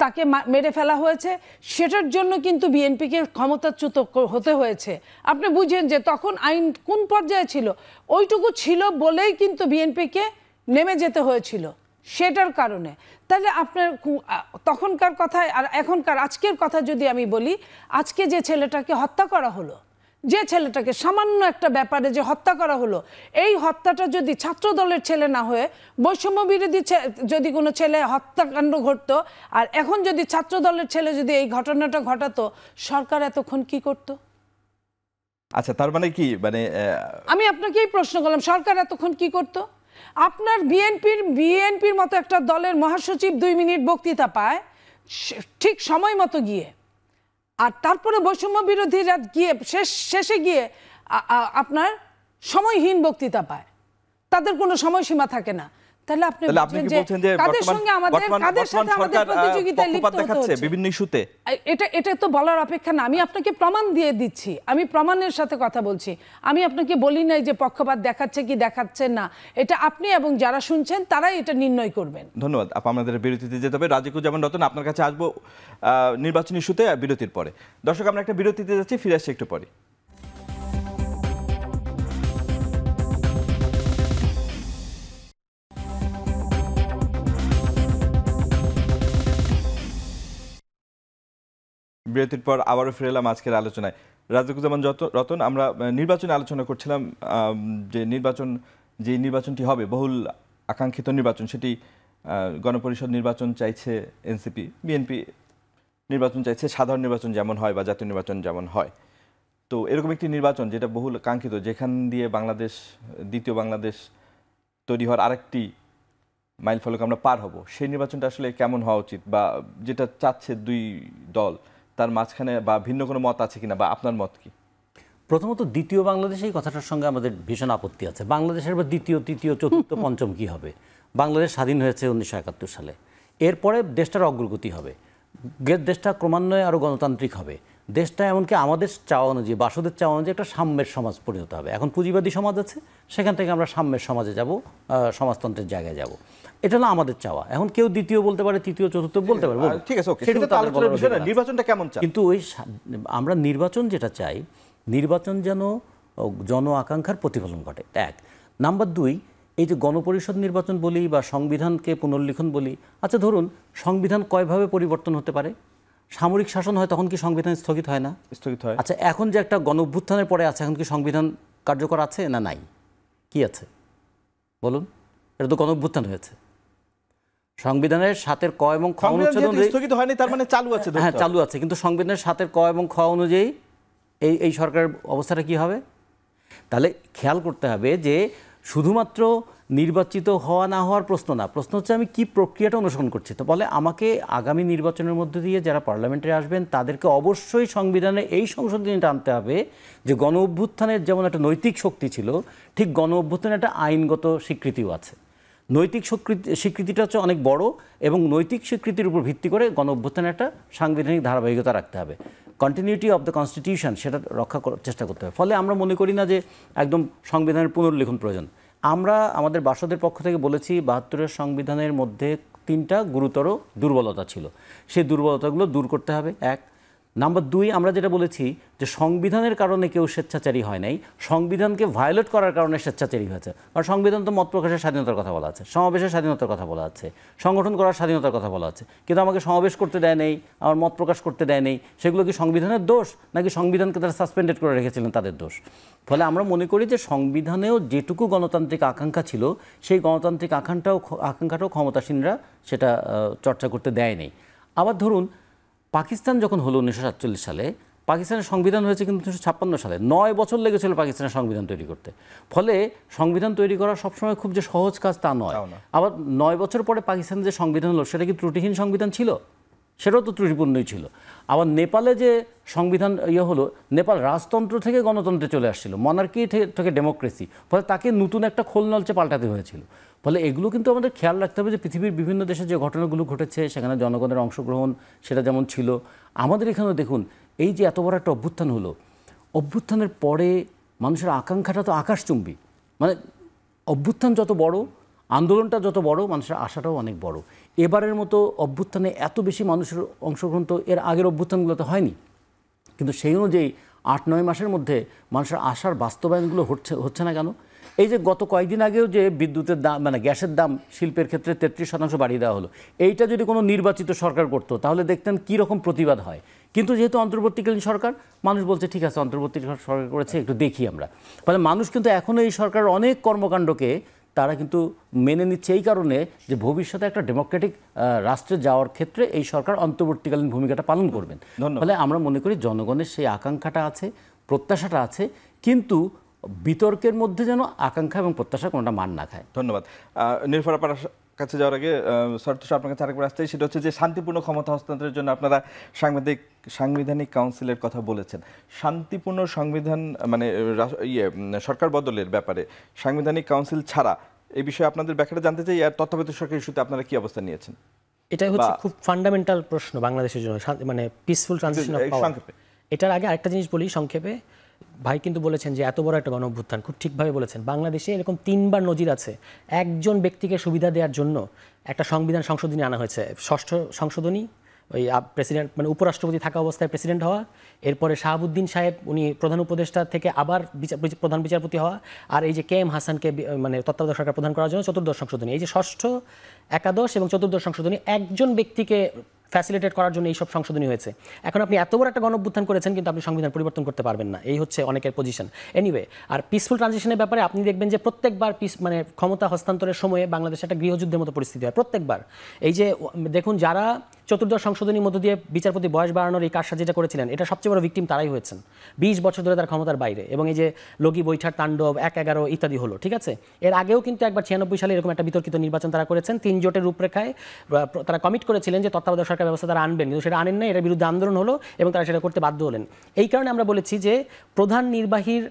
তাকে মেরে ফেলা হয়েছে, সেটার জন্য কিন্তু বিএনপিকে ক্ষমতাচ্যুত হতে হয়েছে। আপনি বুঝেন যে তখন আইন কোন পর্যায়ে ছিল, ওইটুকু ছিল বলেই কিন্তু বিএনপিকে নেমে যেতে হয়েছিল সেটার কারণে। তাহলে আপনার তখনকার কথা আর এখনকার আজকের কথা যদি আমি বলি, আজকে যে ছেলেটাকে হত্যা করা হলো, যে ছেলেটাকে সামান্য একটা ব্যাপারে যে হত্যা করা হলো, এই হত্যাটা যদি ছাত্র দলের ছেলে না হয়ে বৈষম্য বিরোধী যদি কোনো ছেলে হত্যাকাণ্ড ঘটতো, আর এখন যদি ছাত্র দলের ছেলে যদি এই ঘটনাটা ঘটাতো, সরকার এতক্ষণ কি করত? আচ্ছা, তার মানে কি, মানে আমি আপনাকে এই প্রশ্ন করলাম, সরকার এতক্ষণ কি করত? আপনার বিএনপির মতো একটা দলের মহাসচিব 2 মিনিট বক্তৃতা পায় ঠিক সময় মতো গিয়ে, আর তারপরে বৈষম্য বিরোধীরা গিয়ে শেষে গিয়ে আপনার সময়হীন বক্তৃতা পায়, তাদের কোনো সময়সীমা থাকে না। তাহলে আপনি বলছেন যে কাদের সাথে আমাদের প্রতিযোগিতায় লিপ্ত হচ্ছে বিভিন্ন ইস্যুতে, এটা তো বলার অপেক্ষা না। আমি আপনাকে প্রমাণ দিয়ে দিচ্ছি, আমি প্রমাণের সাথে কথা বলছি। আমি আপনাকে বলি নাই যে পক্ষপাত দেখাচ্ছে কি দেখাচ্ছে না, এটা আপনি এবং যারা শুনছেন তারাই এটা নির্ণয় করবেন। ধন্যবাদ আপা। আমাদের বিরতিতে যেতে হবে। রাজিকুজ্জামান রতন, আপনার কাছে আসবো নির্বাচনী ইস্যুতে বিরতির পরে। দর্শক, আমরা একটা বিরতিতে যাচ্ছি, ফিরে আসছি একটু পরে। বিরতির পর আবারও ফিরে এলাম আজকের আলোচনায়। রাজিকুজ্জামান রতন, আমরা নির্বাচনে আলোচনা করছিলাম যে নির্বাচনটি হবে বহুল আকাঙ্ক্ষিত নির্বাচন, সেটি গণপরিষদ নির্বাচন চাইছে এনসিপি, বিএনপি নির্বাচন চাইছে সাধারণ নির্বাচন যেমন হয় বা জাতীয় নির্বাচন যেমন হয়। তো এরকম একটি নির্বাচন যেটা বহুল কাঙ্ক্ষিত, যেখান দিয়ে বাংলাদেশ দ্বিতীয় বাংলাদেশ তৈরি হওয়ার আরেকটি মাইল ফলক আমরা পার হব, সেই নির্বাচনটা আসলে কেমন হওয়া উচিত, বা যেটা চাচ্ছে দুই দল তার মাঝখানে বা ভিন্ন কোনো মত আছে কিনা, বা আপনার মত কি? প্রথমত দ্বিতীয় বাংলাদেশ এই কথাটার সঙ্গে আমাদের ভীষণ আপত্তি আছে। বাংলাদেশের বা দ্বিতীয়, তৃতীয়, চতুর্থ, পঞ্চম কি হবে? বাংলাদেশ স্বাধীন হয়েছে 1971 সালে। এরপরে দেশটার অগ্রগতি হবে, দেশটা ক্রমান্বয়ে আরও গণতান্ত্রিক হবে, দেশটা এমনকি আমাদের চাওয়া অনুযায়ী, বাসদের চাওয়া অনুযায়ী একটা সাম্যের সমাজ পরিণত হবে। এখন পুঁজিবাদী সমাজ আছে, সেখান থেকে আমরা সাম্যের সমাজে যাব, সমাজতন্ত্রের জায়গায় যাব। এটা হলো আমাদের চাওয়া। এখন কেউ দ্বিতীয় বলতে পারে, তৃতীয়, চতুর্থ বলতে পারে, ঠিক আছে, ওকে, সেটা তো আলোচনার বিষয় না। নির্বাচনটা কেমন চাই? কিন্তু ওই আমরা নির্বাচন যেটা চাই, নির্বাচন যেন জন আকাঙ্ক্ষার প্রতিফলন ঘটে, এক। নাম্বার দুই, এই যে গণপরিষদ নির্বাচন বলি বা সংবিধানকে পুনর্লিখন বলি, আচ্ছা ধরুন সংবিধান কয়ভাবে পরিবর্তন হতে পারে? সামরিক শাসন হয়, তখন কি সংবিধান স্থগিত হয় না? স্থগিত হয়। আচ্ছা, এখন যে একটা গণ অভ্যুত্থানের পরে আছে, এখন কি সংবিধান কার্যকর আছে না নাই? কি আছে বলুন? এটা তো গণ অভ্যুত্থান হয়েছে। সংবিধানের 7 ক এবং খ অনুচ্ছেদ অনুযায়ী স্থগিত হয়নি, তার মানে চালু আছে। হ্যাঁ, চালু আছে, কিন্তু সংবিধানের 7 ক এবং খ অনুযায়ী এই সরকারের অবস্থাটা কি হবে? তাহলে খেয়াল করতে হবে যে শুধুমাত্র নির্বাচিত হওয়া না হওয়ার প্রশ্ন না, প্রশ্ন হচ্ছে আমি কি প্রক্রিয়াটা অনুসরণ করছি। তো বলে আমাকে আগামী নির্বাচনের মধ্যে দিয়ে যারা পার্লামেন্টে আসবেন তাদেরকে অবশ্যই সংবিধানে এই সংশোধনীটা আনতে হবে যে গণ অভ্যুত্থানের যেমন একটা নৈতিক শক্তি ছিল, ঠিক গণ অভ্যুত্থানের একটা আইনগত স্বীকৃতিও আছে। নৈতিক স্বীকৃতিটা হচ্ছে অনেক বড়, এবং নৈতিক স্বীকৃতির উপর ভিত্তি করে গণ অভ্যুত্থানের একটা সাংবিধানিক ধারাবাহিকতা রাখতে হবে। কন্টিনিউটি অফ দ্য কনস্টিটিউশন সেটা রক্ষা করার চেষ্টা করতে হবে। ফলে আমরা মনে করি না যে একদম সংবিধানের পুনর্লিখন প্রয়োজন। আমরা আমাদের বাসদের পক্ষ থেকে বলেছি 72-এর সংবিধানের মধ্যে 3টা গুরুতর দুর্বলতা ছিল, সেই দুর্বলতাগুলো দূর করতে হবে, এক। নাম্বার 2, আমরা যেটা বলেছি যে সংবিধানের কারণে কেউ স্বেচ্ছাচারী হয় নাই, সংবিধানকে ভায়োলেট করার কারণে স্বেচ্ছাচারী হয়েছে। কারণ সংবিধান তো মত প্রকাশের স্বাধীনতার কথা বলা আছে, সমাবেশের স্বাধীনতার কথা বলা আছে, সংগঠন করার স্বাধীনতার কথা বলা আছে, কিন্তু আমাকে সমাবেশ করতে দেয় নেই, আমার মত প্রকাশ করতে দেয় নেই। সেগুলো কি সংবিধানের দোষ, নাকি সংবিধানকে তারা সাসপেন্ডেড করে রেখেছিলেন তাদের দোষ? ফলে আমরা মনে করি যে সংবিধানেও যেটুকু গণতান্ত্রিক আকাঙ্ক্ষা ছিল, সেই গণতান্ত্রিক আকাঙ্ক্ষাটাও ক্ষমতাসীনরা সেটা চর্চা করতে দেয়নি। আবার ধরুন পাকিস্তান যখন হলো 1947 সালে, পাকিস্তানের সংবিধান হয়েছে কিন্তু 1956 সালে। 9 বছর লেগেছিল পাকিস্তানের সংবিধান তৈরি করতে। ফলে সংবিধান তৈরি করা সবসময় খুব যে সহজ কাজ তা নয়। আবার 9 বছর পরে পাকিস্তানের যে সংবিধান হলো সেটা কি ত্রুটিহীন সংবিধান ছিল? সেটাও তো ত্রুটিপূর্ণই ছিল। আবার নেপালে যে সংবিধান হলো, নেপাল রাজতন্ত্র থেকে গণতন্ত্রে চলে আসছিল, মনার্কি থেকে ডেমোক্রেসি, ফলে তাকে নতুন একটা খোল নলচে পাল্টাতে হয়েছিল। ফলে এগুলো কিন্তু আমাদের খেয়াল রাখতে হবে যে পৃথিবীর বিভিন্ন দেশে যে ঘটনাগুলো ঘটেছে সেখানে জনগণের অংশগ্রহণ সেটা যেমন ছিল, আমাদের এখানেও দেখুন এই যে এত বড় একটা অভ্যুত্থান হলো, অভ্যুত্থানের পরে মানুষের আকাঙ্ক্ষাটা তো আকাশচুম্বী। মানে অভ্যুত্থান যত বড়, আন্দোলনটা যত বড়, মানুষের আশাটাও অনেক বড়। এবারের মতো অভ্যুত্থানে এত বেশি মানুষের অংশগ্রহণ তো এর আগের অভ্যুত্থানগুলোতে হয়নি। কিন্তু সেই অনুযায়ী 8-9 মাসের মধ্যে মানুষের আশার বাস্তবায়নগুলো হচ্ছে না কেন? এই যে গত কয়েকদিন আগেও যে বিদ্যুতের দাম, মানে গ্যাসের দাম শিল্পের ক্ষেত্রে 33% বাড়িয়ে দেওয়া হলো, এইটা যদি কোনো নির্বাচিত সরকার করতো তাহলে দেখতেন কী রকম প্রতিবাদ হয়। কিন্তু যেহেতু অন্তর্বর্তীকালীন সরকার, মানুষ বলছে ঠিক আছে অন্তর্বর্তী সরকার করেছে, একটু দেখি আমরা। ফলে মানুষ কিন্তু এখনও এই সরকারের অনেক কর্মকাণ্ডকে তারা কিন্তু মেনে নিচ্ছে এই কারণে যে ভবিষ্যতে একটা ডেমোক্রেটিক রাষ্ট্রে যাওয়ার ক্ষেত্রে এই সরকার অন্তর্বর্তীকালীন ভূমিকাটা পালন করবেন। ফলে আমরা মনে করি জনগণের সেই আকাঙ্ক্ষাটা আছে, প্রত্যাশাটা আছে, কিন্তু বিতর্কের মধ্যে যেন আকাঙ্ক্ষা এবং প্রত্যাশা কোনোটা মান না খায়। ধন্যবাদ। নির্ভর আপনার কাছে যাওয়ার আগে সর্তোষ আপনার কাছে আরেকবার আসতে, সেটা হচ্ছে যে শান্তিপূর্ণ ক্ষমতা হস্তান্তরের জন্য আপনারা সাংবিধানিক কাউন্সিলের কথা বলেছেন। শান্তিপূর্ণ সংবিধান মানে সরকার বদলের ব্যাপারে সাংবিধানিক কাউন্সিল ছাড়া এই বিষয়ে আপনাদের ব্যাখ্যাটা জানতে চাই। আর তত্ত্বাবধায়ক সরকার ইস্যুতে আপনারা কি অবস্থান নিয়েছেন? এটাই হচ্ছে খুব ফান্ডামেন্টাল প্রশ্ন বাংলাদেশের জন্য, মানে পিসফুল ট্রানজিশন অফ পাওয়ার। এটার আগে আরেকটা জিনিস বলি সংক্ষেপে। ভাই কিন্তু বলেছেন যে এত বড় একটা গণ অভ্যুত্থান, খুব ঠিকভাবে বলেছেন। বাংলাদেশে এরকম 3বার নজির আছে, একজন ব্যক্তিকে সুবিধা দেওয়ার জন্য একটা সংবিধান সংশোধনী আনা হয়েছে। 6ষ্ঠ সংশোধনী, ওই প্রেসিডেন্ট মানে উপরাষ্ট্রপতি থাকা অবস্থায় প্রেসিডেন্ট হওয়া, এরপরে শাহাবুদ্দিন সাহেব উনি প্রধান উপদেষ্টা থেকে আবার প্রধান বিচারপতি হওয়া, আর এই যে KM হাসানকে মানে তত্ত্বাবধায়ক সরকার প্রধান করার জন্য 14th সংশোধনী। এই যে 6ষ্ঠ, 11 এবং 14th সংশোধনী একজন ব্যক্তিকে ফ্যাসিলিটেট করার জন্য এইসব সংশোধনী হয়েছে। এখন আপনি এত বড় একটা গণঅভ্যুত্থান করেছেন, কিন্তু আপনি সংবিধান পরিবর্তন করতে পারবেন না, এই হচ্ছে অনেকের পজিশন। এনিওয়ে, আর পিসফুল ট্রানজিশনের ব্যাপারে আপনি দেখবেন যে প্রত্যেকবার মানে ক্ষমতা হস্তান্তরের সময়ে বাংলাদেশে একটা গৃহযুদ্ধের মতো পরিস্থিতি হয় প্রত্যেকবার। এই যে দেখুন, যারা চতুর্দশ সংশোধনীর মধ্য দিয়ে বিচারপতি বয়স বাড়ানোর এই কাজটা যেটা করেছিলেন, এটা সবচেয়ে বড় ভিকটিম তারাই হয়েছেন। 20 বছর ধরে তার ক্ষমতার বাইরে, এবং এই যে লগি বৈঠার তাণ্ডব 1-11 ইত্যাদি হলো, ঠিক আছে। এর আগেও কিন্তু একবার 96 সালে এরকম একটা বিতর্কিত নির্বাচন তারা করেছেন। 3 জোটের রূপরেখায় তারা কমিট করেছিলেন যে তত্ত্বাবধায়ক সরকার ব্যবস্থা তারা আনবেন, কিন্তু সেটা আনেন না, এর বিরুদ্ধে আন্দোলন হলো এবং তারা সেটা করতে বাধ্য হলেন। এই কারণে আমরা বলেছি যে প্রধান নির্বাহীর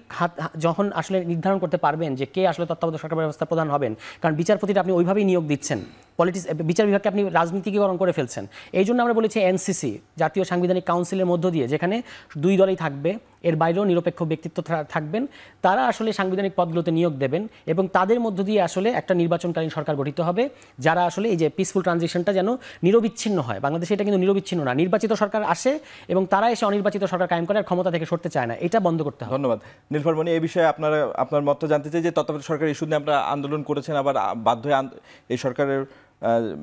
যখন আসলে নির্ধারণ করতে পারবেন যে কে আসলে তত্ত্বাবধায়ক সরকার ব্যবস্থা প্রধান হবেন, কারণ বিচারপতিটা আপনি ওইভাবেই নিয়োগ দিচ্ছেন, বিচার বিভাগকে আপনি রাজনীতিকরণ করে ফেলছেন। এই জন্য আমরা বলেছি এনসিসি, জাতীয় সাংবিধানিক কাউন্সিলের মধ্য দিয়ে, যেখানে 2 দলই থাকবে, এর বাইরেও নিরপেক্ষ ব্যক্তিত্ব থাকবেন, তারা আসলে সাংবিধানিক পদগুলোতে নিয়োগ দেবেন এবং তাদের মধ্য দিয়ে আসলে একটা নির্বাচনকালীন সরকার গঠিত হবে, যারা আসলে এই যে পিসফুল ট্রানজিশনটা যেন নিরবিচ্ছিন্ন হয়। বাংলাদেশে এটা কিন্তু নিরবিচ্ছিন্ন না, নির্বাচিত সরকার আসে এবং তারা এসে অনির্বাচিত সরকার কায়েম করে আর ক্ষমতা থেকে সরতে চায় না, এটা বন্ধ করতে হবে। ধন্যবাদ। নীলফার মনি, এই বিষয়ে আপনার মত জানতে চাই যে তত্ত্বাবধায়ক সরকার ইস্যু নিয়ে আমরা আন্দোলন করেছেন, আবার বাধ্য হয়ে এই সরকারের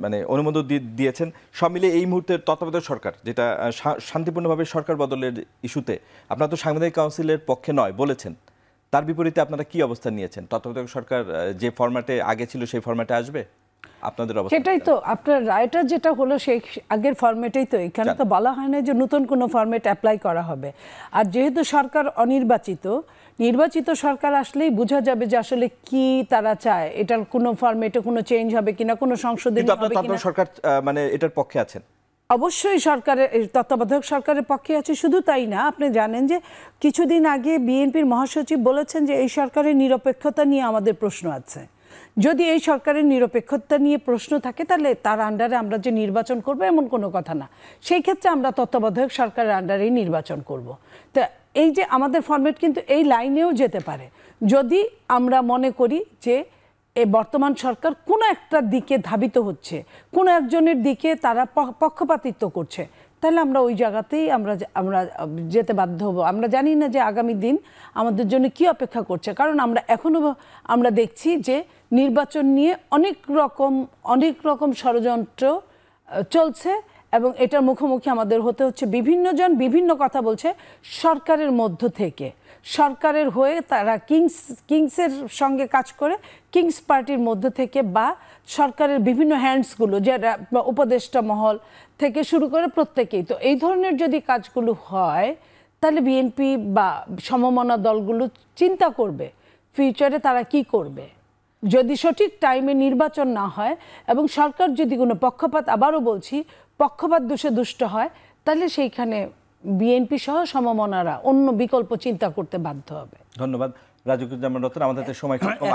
মানে অনুমোদন দিয়েছেন। সব মিলে এই মুহূর্তে তত্ত্বাবধায়ক সরকার যেটা শান্তিপূর্ণভাবে সরকার বদলের ইস্যুতে আপনারা তো সাংবিধানিক কাউন্সিলের পক্ষে নয় বলেছেন, তার বিপরীতে আপনারা কি অবস্থান নিয়েছেন? তত্ত্বাবধায়ক সরকার যে ফরম্যাটে আগে ছিল সেই ফরম্যাটে আসবে? আপনাদের অবস্থা সেটাই তো আপনার রায়টা যেটা হলো সেই আগের ফরম্যাটেই তো, এখানে তো বলা হয় না যে নতুন কোনো ফরম্যাট অ্যাপ্লাই করা হবে। আর যেহেতু সরকার অনির্বাচিত, নির্বাচিত সরকার আসলেই বোঝা যাবে যে আসলে কি তারা চায়, এটার কোনো ফরম্যাটে কোনো চেঞ্জ হবে কিনা, কোনো সংশোধনী হবে কিনা। সরকার মানে এটার পক্ষে আছেন? অবশ্যই সরকারের, তত্ত্বাবধায়ক সরকারের পক্ষে আছে। শুধু তাই না, আপনি জানেন যে কিছুদিন আগে বিএনপির মহাসচিব বলেছেন যে এই সরকারের নিরপেক্ষতা নিয়ে আমাদের প্রশ্ন আছে। যদি এই সরকারের নিরপেক্ষতা নিয়ে প্রশ্ন থাকে তাহলে তার আন্ডারে আমরা যে নির্বাচন করব এমন কোনো কথা না, সেই ক্ষেত্রে আমরা তত্ত্বাবধায়ক সরকারের আন্ডারেই নির্বাচন করব। তা এই যে আমাদের ফরম্যাট কিন্তু এই লাইনেও যেতে পারে, যদি আমরা মনে করি যে এই বর্তমান সরকার কোনো একটা দিকে ধাবিত হচ্ছে, কোনো একজনের দিকে তারা পক্ষপাতিত্ব করছে, তাহলে আমরা ওই জায়গাতেই আমরা যেতে বাধ্য হব। আমরা জানি না যে আগামী দিন আমাদের জন্য কি অপেক্ষা করছে, কারণ আমরা দেখছি যে নির্বাচন নিয়ে অনেক রকম ষড়যন্ত্র চলছে এবং এটার মুখোমুখি আমাদের হতে হচ্ছে। বিভিন্নজন বিভিন্ন কথা বলছে সরকারের মধ্য থেকে, সরকারের হয়ে তারা কিংসের সঙ্গে কাজ করে, কিংস পার্টির মধ্য থেকে বা সরকারের বিভিন্ন হ্যান্ডসগুলো, যারা উপদেষ্টা মহল থেকে শুরু করে প্রত্যেকেই। তো এই ধরনের যদি কাজগুলো হয় তাহলে বিএনপি বা সমমনা দলগুলো চিন্তা করবে ফিউচারে তারা কি করবে। যদি সঠিক টাইমে নির্বাচন না হয় এবং সরকার যদি কোনো পক্ষপাত, আবারও বলছি, পক্ষপাত দুষ্ট হয়, তাহলে সেইখানে বিএনপি সহ সমমনারা অন্য বিকল্প চিন্তা করতে বাধ্য হবে। ধন্যবাদ রাজুকুজ্জামান রতন। আমাদের সময় খুব কম।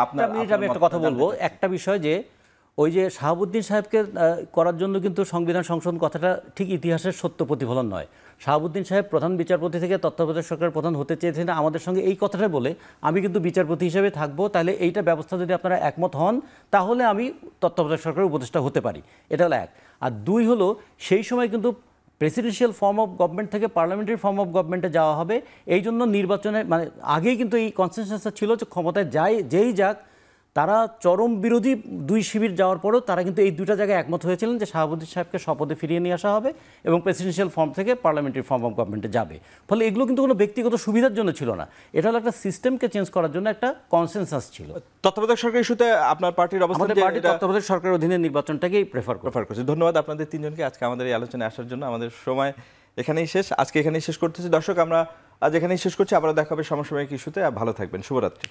আমি একটা কথা বলবো, একটা বিষয় যে ওই যে শাহাবুদ্দিন সাহেবকে করার জন্য কিন্তু সংবিধান সংশোধন কথাটা ঠিক ইতিহাসের সত্য প্রতিফলন নয়। শাহাবুদ্দিন সাহেব প্রধান বিচারপতি থেকে তত্ত্বাবধায়ক সরকারের প্রধান হতে চেয়েছেন আমাদের সঙ্গে এই কথাটা বলে, আমি কিন্তু বিচারপতি হিসেবে থাকবো, তাহলে এইটা ব্যবস্থা যদি আপনারা একমত হন তাহলে আমি তত্ত্বাবধায়ক সরকারের উপদেষ্টা হতে পারি। এটা হলো এক। আর দুই হলো, সেই সময় কিন্তু প্রেসিডেন্সিয়াল ফর্ম অফ গভর্নমেন্ট থেকে পার্লামেন্টারি ফর্ম অফ গভর্নমেন্টে যাওয়া হবে। এই জন্য নির্বাচনে মানে আগেই কিন্তু এই কনসেনসাসটা ছিল যে ক্ষমতায় যেই যাক, তারা চরম বিরোধী দুই শিবির যাওয়ার পরেও তারা কিন্তু এই দুটা জায়গায় একমত হয়েছিলেন যে শাহাবুদ্দিন সাহেবকে শপথে ফিরিয়ে নিয়ে আসা হবে এবং প্রেসিডেন্সিয়াল ফর্ম থেকে পার্লামেন্টারি ফর্ম অফ গভর্নমেন্টে যাবে। ফলে এগুলো কিন্তু কোনো ব্যক্তিগত সুবিধার জন্য ছিল না, এটা হলো একটা সিস্টেমকে চেঞ্জ করার জন্য একটা কনসেনসাস ছিল। তত্ত্বাবধায়ক সরকার ইস্যুতে আপনার পার্টির অবস্থান? আমাদের পার্টি তত্ত্বাবধায়ক সরকারের অধীনে নির্বাচনটাকেই প্রেফার করছে। ধন্যবাদ আপনাদের তিনজনকে আজকে আমাদের এই আলোচনায় আসার জন্য। আমাদের সময় এখানেই শেষ, আজকে এখানেই শেষ করতেছি। দর্শক, আমরা আজ এখানেই শেষ করছি। আবার দেখা হবে সমসাময়িক ইস্যুতে। ভালো থাকবেন, শুভরাত্রি।